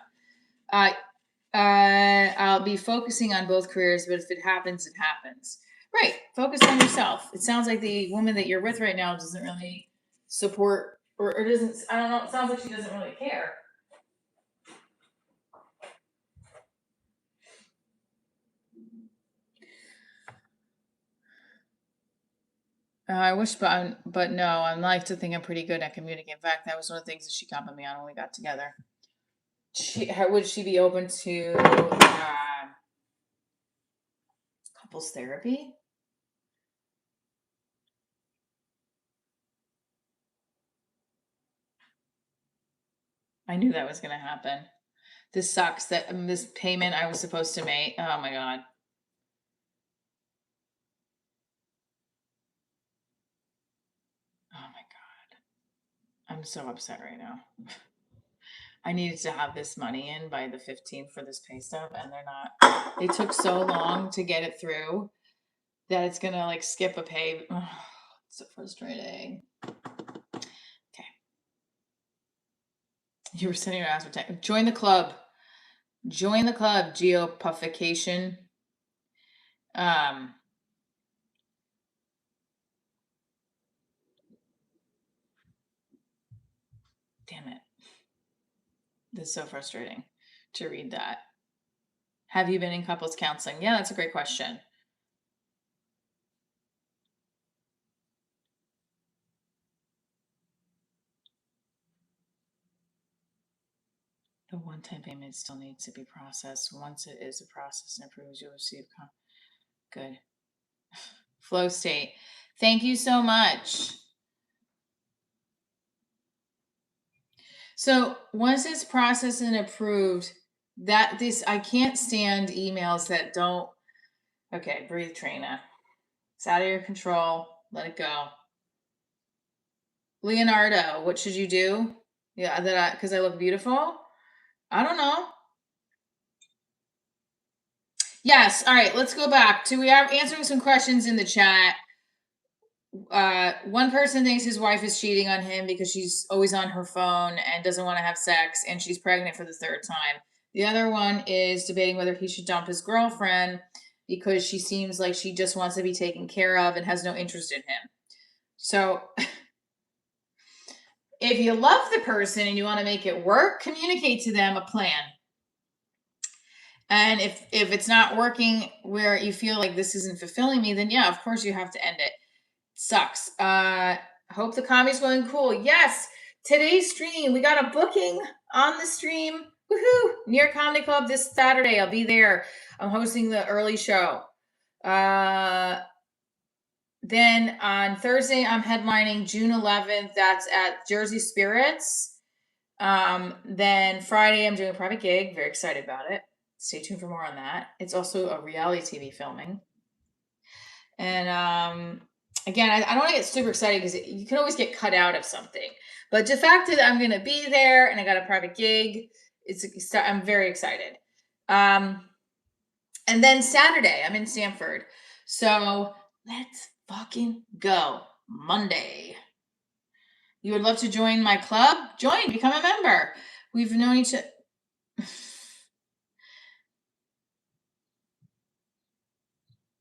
I'll be focusing on both careers, but if it happens, it happens. Right. Focus on yourself. It sounds like the woman that you're with right now doesn't really support or doesn't, I don't know, it sounds like she doesn't really care. I wish, but no, I like to think I'm pretty good at communicating. In fact, that was one of the things that she complimented me on when we got together. Would she be open to couples therapy? I knew that was going to happen. This sucks that this payment I was supposed to make. Oh my God. Oh my God. I'm so upset right now. I needed to have this money in by the 15th for this pay stub, and they're not. They took so long to get it through. that it's gonna like skip a pay. Ugh, it's so frustrating. Okay. You were sitting your ass for time. Join the club. Join the club, geopuffication. Damn it. This is so frustrating to read that. Have you been in couples counseling? Yeah, that's a great question. The one-time payment still needs to be processed. Once it is processed and approved, you'll receive. Good. Flow state. Thank you so much. So once it's processed and approved, I can't stand emails that don't. Okay, breathe, Trina. It's out of your control. Let it go. Leonardo, what should you do? Yeah, because I look beautiful. I don't know. Yes. All right. Let's go back to we are answering some questions in the chat. One person thinks his wife is cheating on him because she's always on her phone and doesn't want to have sex, and she's pregnant for the third time. The other one is debating whether he should dump his girlfriend because she seems like she just wants to be taken care of and has no interest in him. So if you love the person and you want to make it work, communicate to them a plan. And if it's not working where you feel like this isn't fulfilling me, then yeah, of course you have to end it. Sucks. Hope the comedy's going cool. Yes, today's stream, we got a booking on the stream. Woohoo! New York Comedy Club this Saturday. I'll be there. I'm hosting the early show. Then on Thursday, I'm headlining June 11th. That's at Jersey Spirits. Then Friday, I'm doing a private gig. Very excited about it. Stay tuned for more on that. It's also a reality TV filming. And again, I don't want to get super excited because you can always get cut out of something. But the fact that I'm going to be there and I got a private gig, I'm very excited. And then Saturday, I'm in Stanford. So let's fucking go. Monday. You would love to join my club? Join, become a member. We've known each other.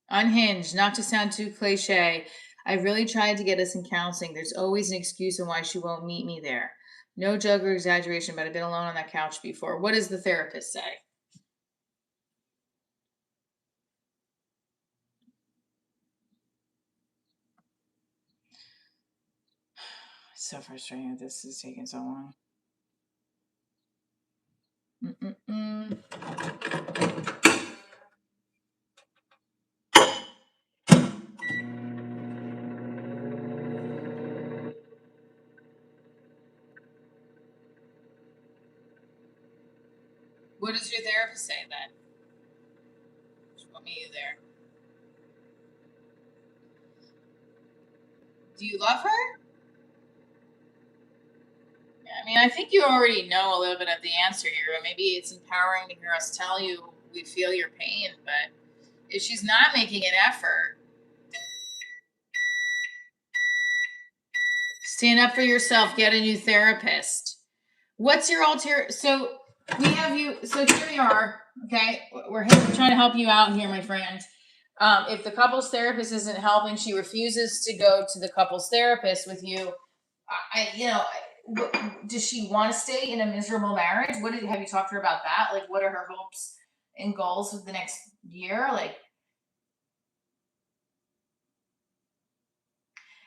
Unhinged, not to sound too cliche. I really tried to get us in counseling. There's always an excuse on why she won't meet me there. No joke or exaggeration, but I've been alone on that couch before. What does the therapist say? It's so frustrating that this is taking so long. What does your therapist say then? She won't meet you there. Do you love her? Yeah, I mean, I think you already know a little bit of the answer here, but maybe it's empowering to hear us tell you we feel your pain, but if she's not making an effort, stand up for yourself, get a new therapist. What's your so we have you, so here we are, okay? We're trying to help you out here, my friend. If the couples therapist isn't helping, she refuses to go to the couples therapist with you. Does she want to stay in a miserable marriage? Have you talked to her about that? Like, what are her hopes and goals for the next year? Like,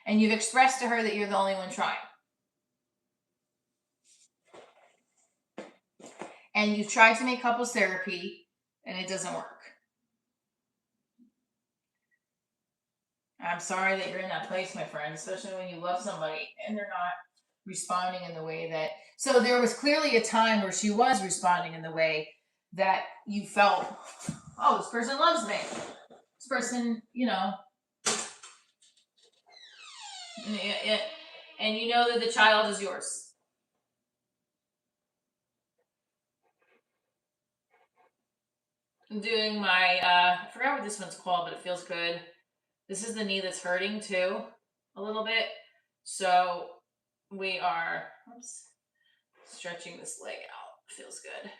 and you've expressed to her that you're the only one trying. And you've tried to make couples therapy and it doesn't work. I'm sorry that you're in that place, my friend, especially when you love somebody and they're not responding in the way that. So there was clearly a time where she was responding in the way that you felt, oh, this person loves me. This person, and you know that the child is yours. I'm doing my, I forgot what this one's called, but it feels good. This is the knee that's hurting too, a little bit. So we are stretching this leg out. Feels good.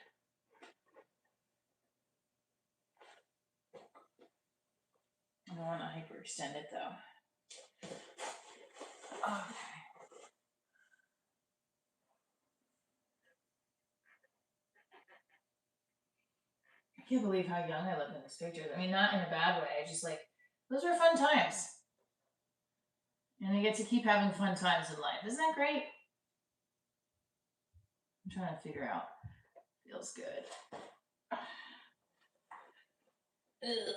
I don't want to hyperextend it though. Okay. I can't believe how young I look in this picture. I mean, not in a bad way. I just like, those were fun times. And I get to keep having fun times in life. Isn't that great? I'm trying to figure out. Feels good. Ugh.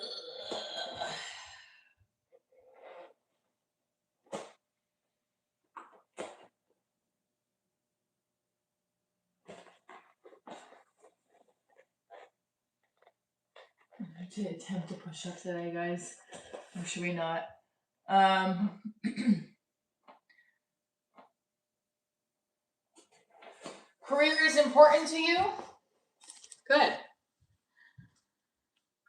To attempt to push up today, guys. Or should we not? Career is important to you? Good.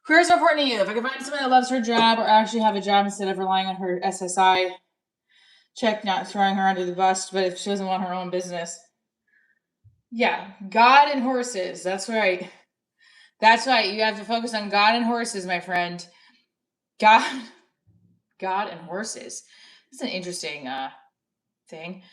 Career is important to you. If I can find someone that loves her job or actually have a job instead of relying on her SSI check, not throwing her under the bus, but if she doesn't want her own business. Yeah, God and horses. That's right. That's right. You have to focus on God and horses, my friend. God and horses. It's an interesting thing.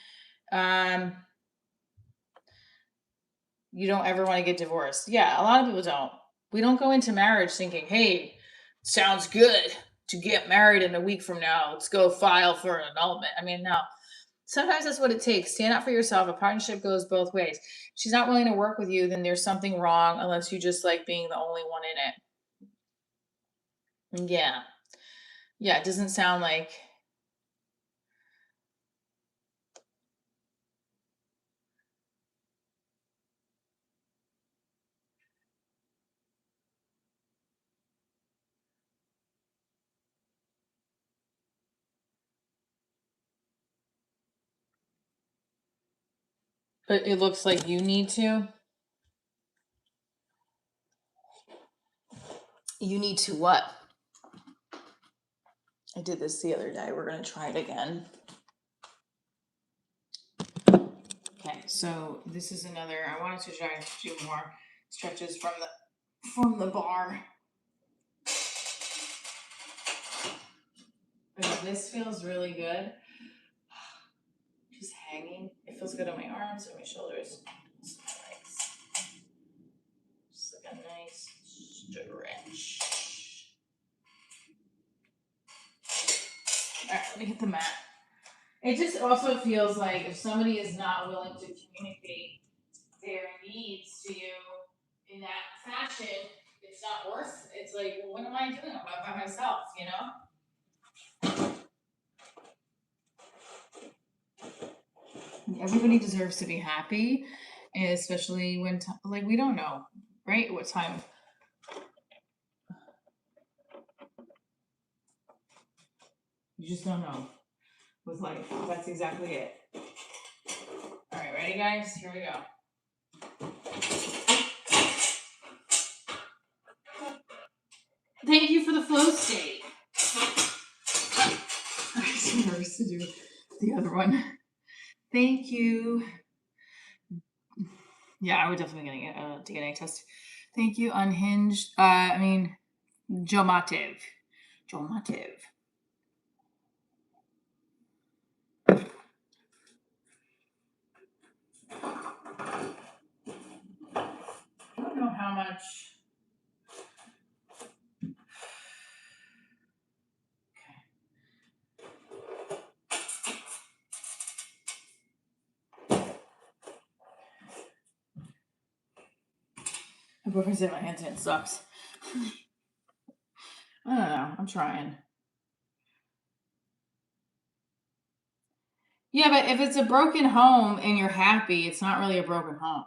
You don't ever want to get divorced. Yeah, a lot of people don't. We don't go into marriage thinking, hey, sounds good to get married in a week from now. Let's go file for an annulment. I mean, no. Sometimes that's what it takes. Stand up for yourself. A partnership goes both ways. If she's not willing to work with you, then there's something wrong unless you just like being the only one in it. Yeah. Yeah, it doesn't sound like... But it looks like you need to. You need to what? I did this the other day. We're going to try it again. Okay, so this is another. I wanted to try and do more stretches from the bar. But this feels really good. Just hanging. It feels good on my arms and my shoulders. It's nice. Just like a nice stretch. All right, let me hit the mat. It just also feels like if somebody is not willing to communicate their needs to you in that fashion, it's not worth it. It's like, well, what am I doing? I'm by myself, you know? Everybody deserves to be happy, especially when, like, we don't know, right? What time? You just don't know with life. That's exactly it. All right, ready, guys? Here we go. Thank you for the flow state. I'm so nervous to do the other one. Thank you. Yeah, I would definitely get a DNA test. Thank you, Unhinged. Jomativ. I don't know how much. My boyfriend said my handstand sucks. I don't know. I'm trying. Yeah, but if it's a broken home and you're happy, it's not really a broken home.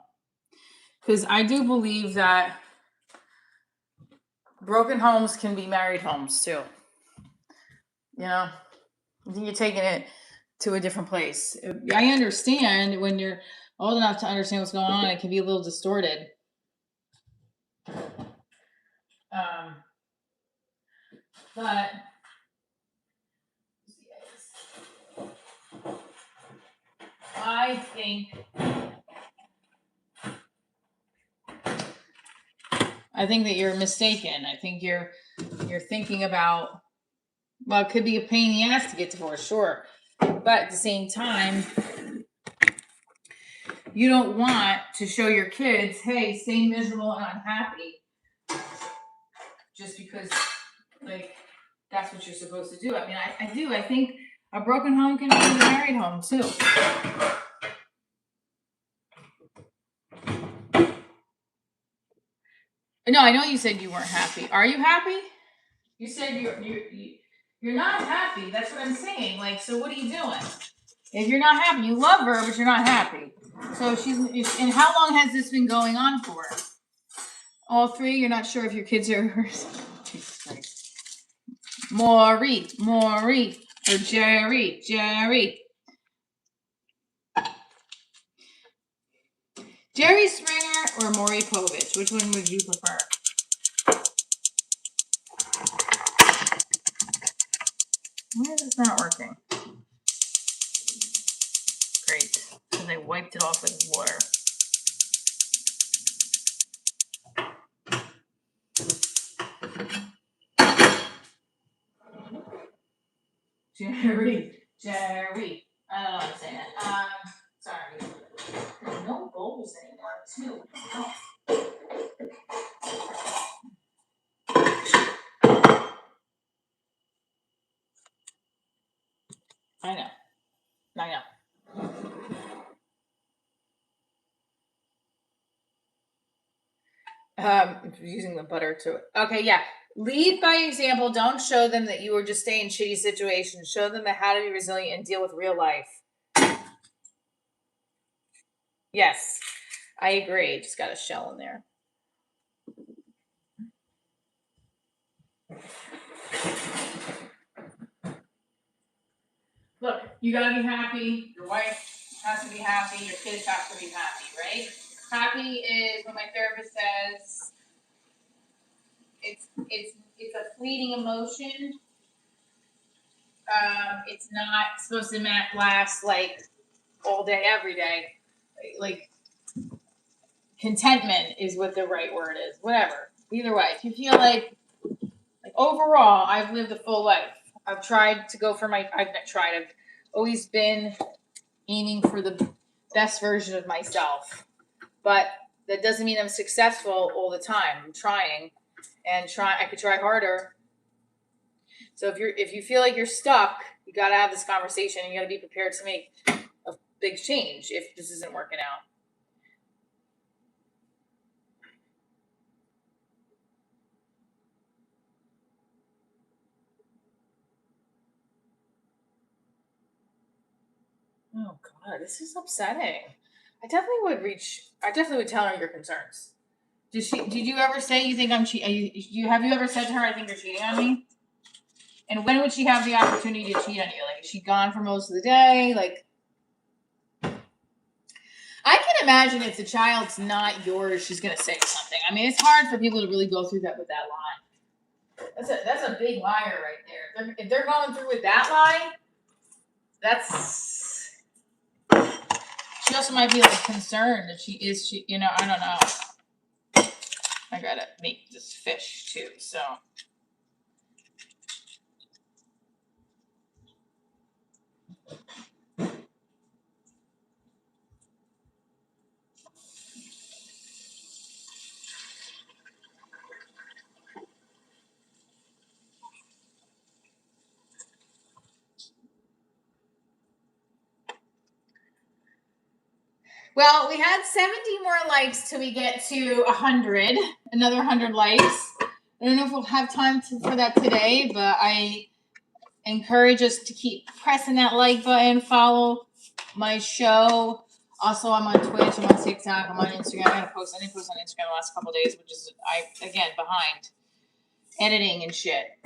Because I do believe that broken homes can be married homes too. You know, I think you're taking it to a different place. I understand when you're old enough to understand what's going on, it can be a little distorted. But think that you're mistaken. I think you're thinking about, well, it could be a pain in the ass to get divorced, sure. But at the same time, you don't want to show your kids, hey, stay miserable and unhappy just because, like, that's what you're supposed to do. I mean, I do. I think a broken home can be a married home, too. No, I know you said you weren't happy. Are you happy? You said you're not happy. That's what I'm saying. Like, so what are you doing? If you're not happy, you love her, but you're not happy. So and how long has this been going on for? All three? You're not sure if your kids are hers? Jesus Christ. Maury, or Jerry. Jerry Springer or Maury Povich? Which one would you prefer? Why is this not working? Great. Because I wiped it off with water. Jerry. I don't know how to say that. Sorry. There's no bowls anymore, too. Oh. I know. Using the butter to it. Okay, yeah. Lead by example. Don't show them that you were just staying in shitty situations. Show them how to be resilient and deal with real life. Yes, I agree. Just got a shell in there. Look, you gotta be happy. Your wife has to be happy. Your kids have to be happy, right? Happy is what my therapist says. It's a fleeting emotion. It's not supposed to last like all day, every day. Like contentment is what the right word is. Whatever. Either way, if you feel like overall, I've lived a full life. I've tried to go for I've always been aiming for the best version of myself. But that doesn't mean I'm successful all the time. I'm trying I could try harder. So if you feel like you're stuck, you gotta have this conversation. You gotta be prepared to make a big change if this isn't working out. Oh God, this is upsetting. I definitely would tell her your concerns. Did you ever say you think I'm cheating? Have you ever said to her, I think you're cheating on me? And when would she have the opportunity to cheat on you? Like, is she gone for most of the day? Like, I can imagine if the child's not yours, she's gonna say something. I mean, it's hard for people to really go through that with that lie. That's a big liar right there. If they're going through with that lie, that's. She also might be like concerned that she, I don't know. I gotta make this fish too, so. Well, we had 70 more likes till we get to 100. Another 100 likes. I don't know if we'll have time for that today, but I encourage us to keep pressing that like button. Follow my show. Also, I'm on Twitch. I'm on TikTok. I'm on Instagram. I didn't post on Instagram the last couple of days, which is again behind editing and shit.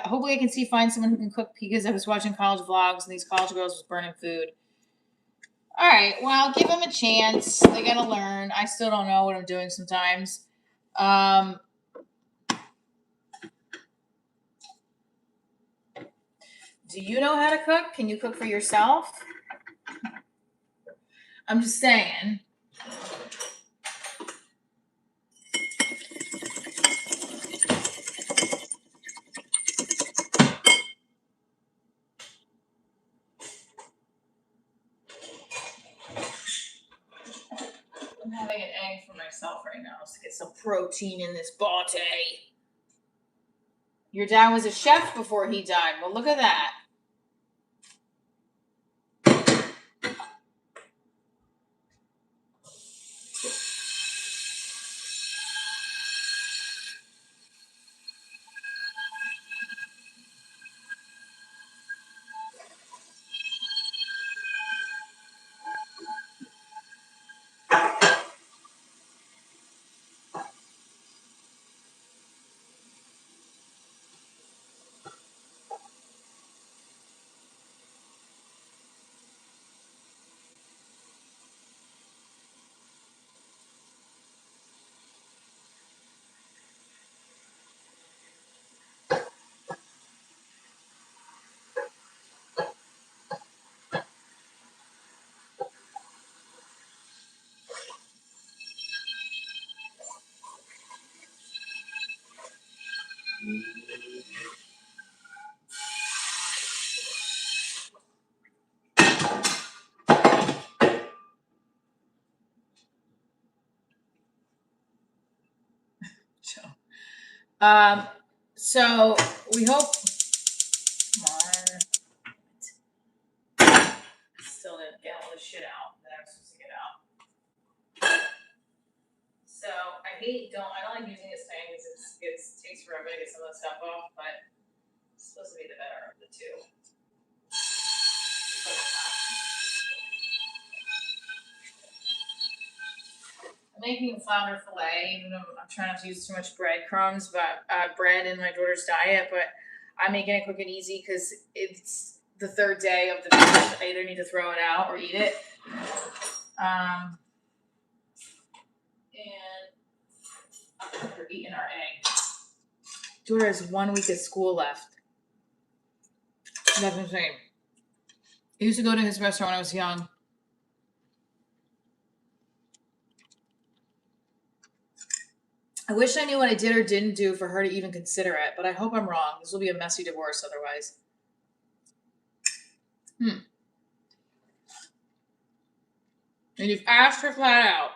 Hopefully, I can find someone who can cook because I was watching college vlogs and these college girls was burning food. All right, well, give them a chance. They gotta learn. I still don't know what I'm doing sometimes. Do you know how to cook? Can you cook for yourself? I'm just saying. I'm having an egg for myself right now to get some protein in this body. Your dad was a chef before he died. Well, look at that. So we hope. Come on. Still didn't get all the shit out that I was supposed to get out. So I don't like using this thing because it takes forever to get some of the stuff off, but it's supposed to be the better of the two. I'm making flounder filet, even though I'm trying not to use too much breadcrumbs, bread in my daughter's diet, but I'm making it quick and easy because it's the third day of the dish. I either need to throw it out or eat it. And we're eating our egg. Daughter has 1 week of school left. That's insane. I used to go to his restaurant when I was young. I wish I knew what I did or didn't do for her to even consider it, but I hope I'm wrong. This will be a messy divorce otherwise. And you've asked her flat out.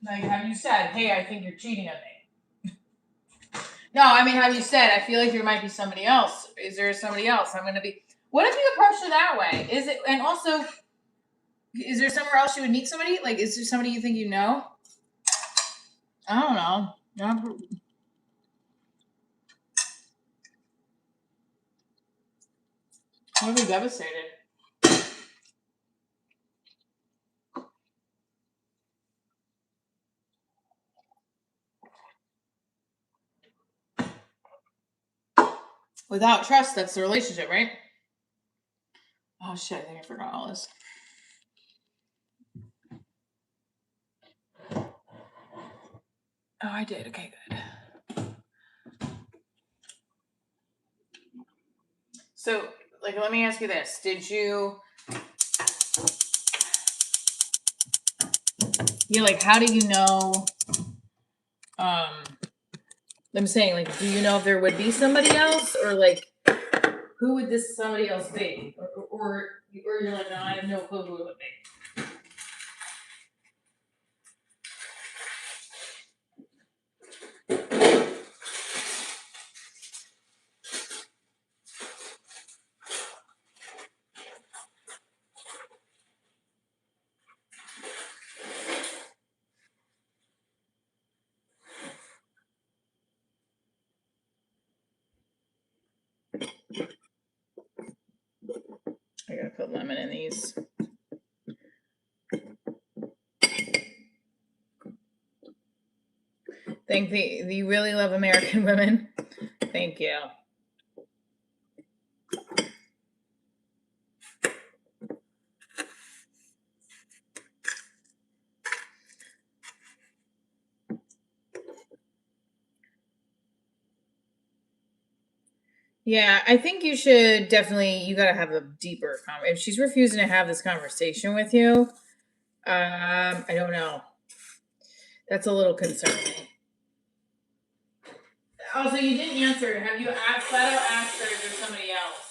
Like, have you said, hey, I think you're cheating on me? No, I mean, have you said, I feel like there might be somebody else? Is there somebody else? I'm going to be. What if you approach her that way? Is it, and also, is there somewhere else you would meet somebody? Like, is there somebody you think you know? I don't know. I'll be devastated. Without trust, that's the relationship, right? Oh shit, I think I forgot all this. Oh, I did. Okay, good. So, like, let me ask you this. Did you, like, how do you know, I'm saying, like, do you know if there would be somebody else, or, like, who would this somebody else be? Or you're like, no, I have no clue who it would be. I gotta put lemon in these. Thank the really love American women. Thank you. Yeah, I think you should definitely. You got to have a deeper conversation. If she's refusing to have this conversation with you, I don't know. That's a little concerning. Also, you didn't answer. Have you flat out asked her if there's somebody else?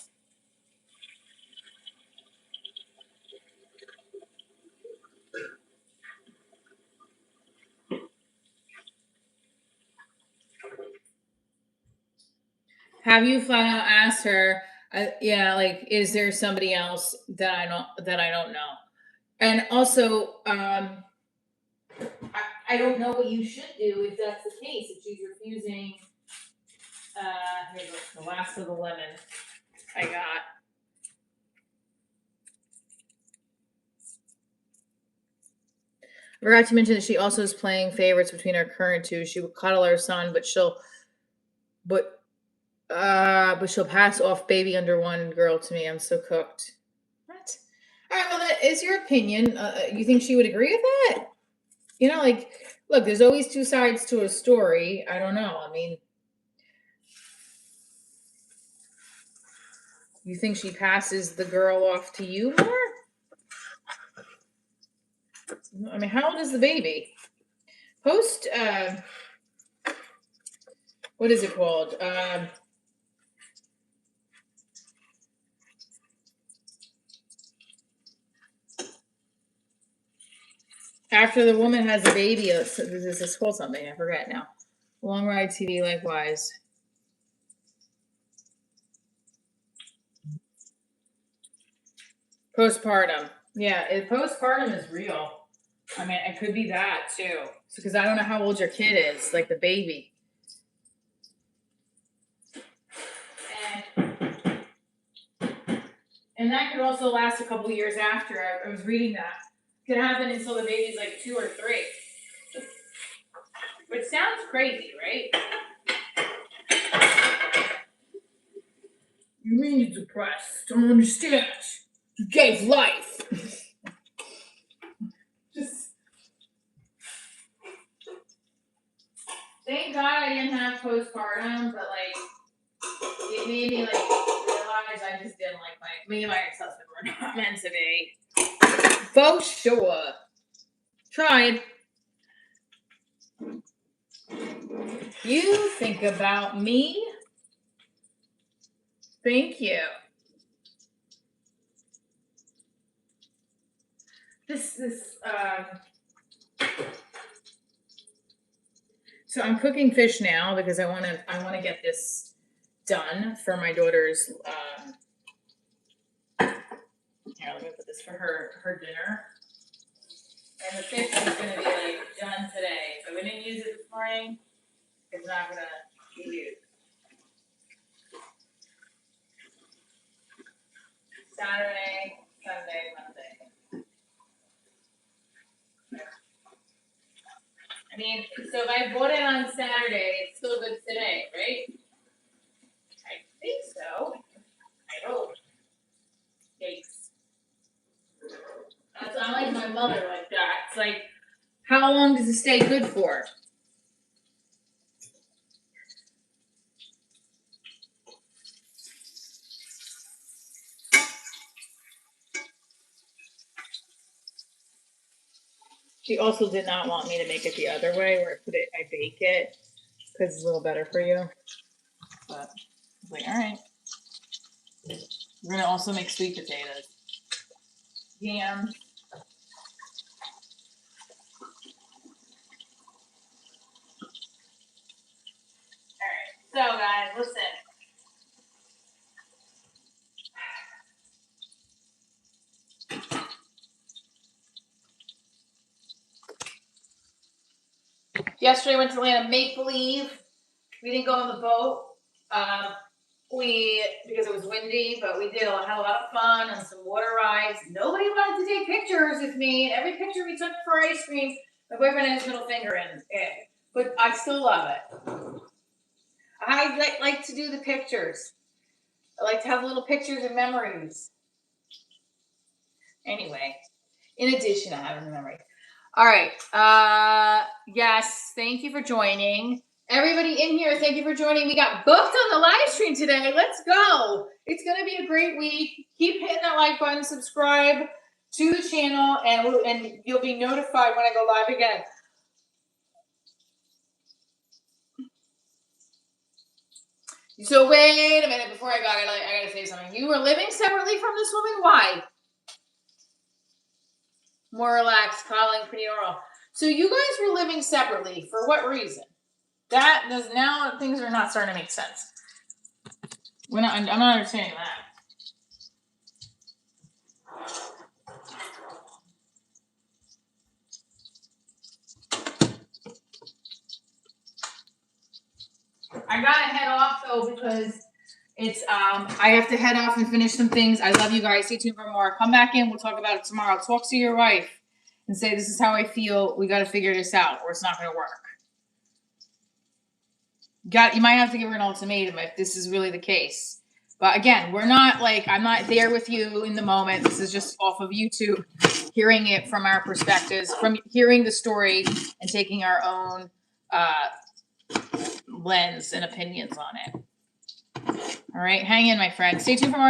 Have you flat out asked her? Yeah, like, is there somebody else that I don't know? And also, I don't know what you should do if that's the case. If she's refusing, here's the last of the lemon I got. I forgot to mention that she also is playing favorites between our current two. She will cuddle our son, but she'll pass off baby under one girl to me. I'm so cooked. What? All right, well, that is your opinion. You think she would agree with that? You know, like, look, there's always two sides to a story. I don't know. I mean, you think she passes the girl off to you more? I mean, how old is the baby? Post, what is it called? After the woman has a baby, this is called something. I forget now. Long Ride TV, likewise. Postpartum. Yeah, postpartum is real. I mean, it could be that too. Because I don't know how old your kid is, like the baby. And that could also last a couple years after. I was reading that. Could happen until the baby's like 2 or 3. Which sounds crazy, right? You mean you're depressed? Don't understand. You gave life. Just thank God I didn't have postpartum, but like it made me like realize I just didn't like me and my ex-husband were not meant to be. For sure. Tried. You think about me. Thank you. So I'm cooking fish now because I want to get this done for my daughter's. Here, let me put this for her dinner. And the fish is going to be like done today. So we didn't use it this morning. It's not going to be used. Saturday, Sunday, Monday. I mean, so if I bought it on Saturday, it's still good today, right? I think so. I hope. Yikes. That's not like my mother like that. It's like, how long does it stay good for? She also did not want me to make it the other way, where I bake it, because it's a little better for you. But I was like, all right. We're gonna also make sweet potatoes, yams. All right. So guys, listen. Yesterday went to Land of Make Believe. We didn't go on the boat. Because it was windy, but we had a lot of fun on some water rides. Nobody wanted to take pictures with me. And every picture we took for ice cream, my boyfriend had his middle finger in it. But I still love it. I like to do the pictures. I like to have little pictures and memories. Anyway, in addition, I have a memory. All right. Yes, thank you for joining. Everybody in here, thank you for joining. We got booked on the live stream today. Let's go. It's going to be a great week. Keep hitting that like button, subscribe to the channel, and you'll be notified when I go live again. So wait a minute before I gotta say something. You were living separately from this woman? Why? More relaxed, calling, pretty normal. So you guys were living separately for what reason? That does now things are not starting to make sense. I'm not understanding that. I gotta head off though because it's I have to head off and finish some things. I love you guys. Stay tuned for more. Come back in. We'll talk about it tomorrow. Talk to your wife and say this is how I feel. We got to figure this out, or it's not going to work. You might have to give her an ultimatum if this is really the case. But again, I'm not there with you in the moment. This is just off of YouTube, hearing it from our perspectives, from hearing the story and taking our own lens and opinions on it. All right, hang in, my friend. Stay tuned for more.